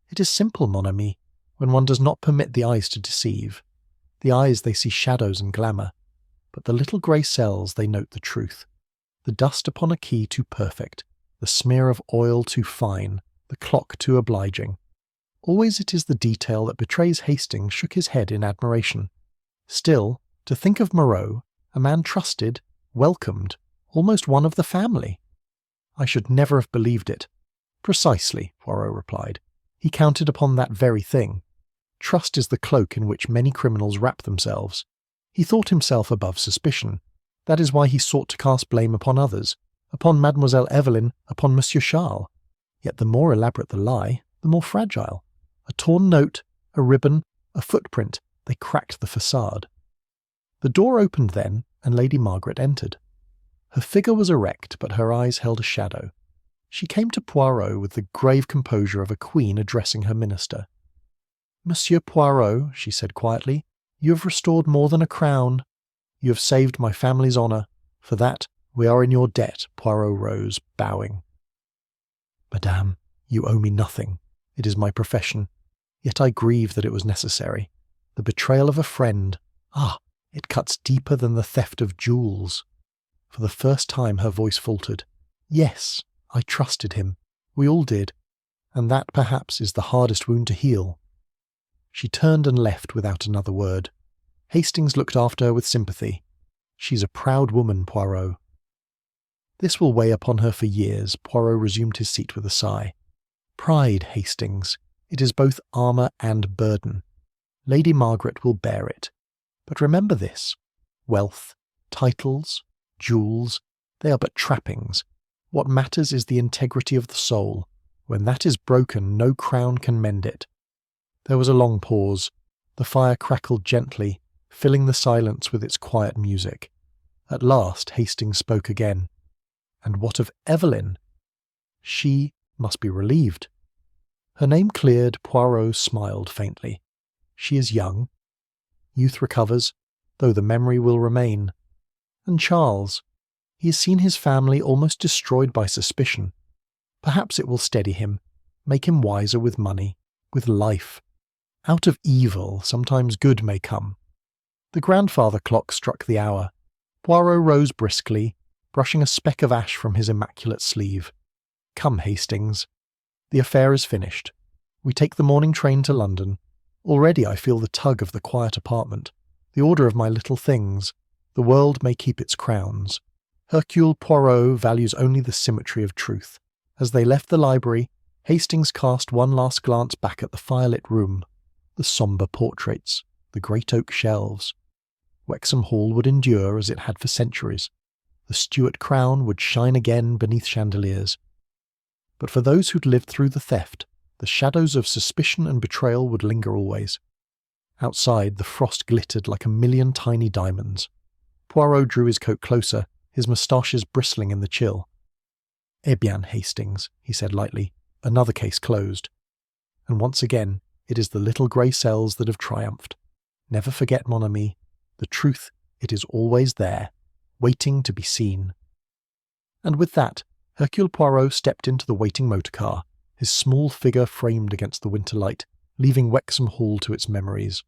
"It is simple, mon ami, when one does not permit the eyes to deceive. The eyes, they see shadows and glamour, but the little grey cells, they note the truth. The dust upon a key too perfect, the smear of oil too fine, the clock too obliging. Always it is the detail that betrays." Hastings shook his head in admiration. "Still, to think of Moreau, a man trusted, welcomed, almost one of the family." "I should never have believed it." "Precisely," Poirot replied. "He counted upon that very thing. Trust is the cloak in which many criminals wrap themselves. He thought himself above suspicion. That is why he sought to cast blame upon others, upon Mademoiselle Evelyn, upon Monsieur Charles. Yet the more elaborate the lie, the more fragile. A torn note, a ribbon, a footprint, they cracked the facade." The door opened then, and Lady Margaret entered. Her figure was erect, but her eyes held a shadow. She came to Poirot with the grave composure of a queen addressing her minister. "Monsieur Poirot," she said quietly, "you have restored more than a crown. You have saved my family's honour. For that, we are in your debt." Poirot rose, bowing. "Madame, you owe me nothing. It is my profession. Yet I grieve that it was necessary. The betrayal of a friend, it cuts deeper than the theft of jewels." For the first time her voice faltered. "Yes, I trusted him. We all did. And that, perhaps, is the hardest wound to heal." She turned and left without another word. Hastings looked after her with sympathy. "She's a proud woman, Poirot." "This will weigh upon her for years." Poirot resumed his seat with a sigh. "Pride, Hastings. It is both armour and burden. Lady Margaret will bear it. But remember this. Wealth, titles, jewels, they are but trappings. What matters is the integrity of the soul. When that is broken, no crown can mend it." There was a long pause. The fire crackled gently, filling the silence with its quiet music. At last Hastings spoke again. "And what of Evelyn?" "She must be relieved." Her name cleared. Poirot smiled faintly. "She is young. Youth recovers, though the memory will remain. And Charles, he has seen his family almost destroyed by suspicion. Perhaps it will steady him, make him wiser with money, with life. Out of evil, sometimes good may come." The grandfather clock struck the hour. Poirot rose briskly, brushing a speck of ash from his immaculate sleeve. "Come, Hastings. The affair is finished. We take the morning train to London. Already I feel the tug of the quiet apartment, the order of my little things. The world may keep its crowns. Hercule Poirot values only the symmetry of truth." As they left the library, Hastings cast one last glance back at the firelit room, the sombre portraits, the great oak shelves. Wexham Hall would endure as it had for centuries. The Stuart crown would shine again beneath chandeliers. But for those who'd lived through the theft, the shadows of suspicion and betrayal would linger always. Outside, the frost glittered like a million tiny diamonds. Poirot drew his coat closer, his moustaches bristling in the chill. "Eh bien, Hastings," he said lightly, "another case closed. And once again, it is the little grey cells that have triumphed. Never forget, mon ami, the truth, it is always there, waiting to be seen." And with that, Hercule Poirot stepped into the waiting motor car, his small figure framed against the winter light, leaving Wexham Hall to its memories.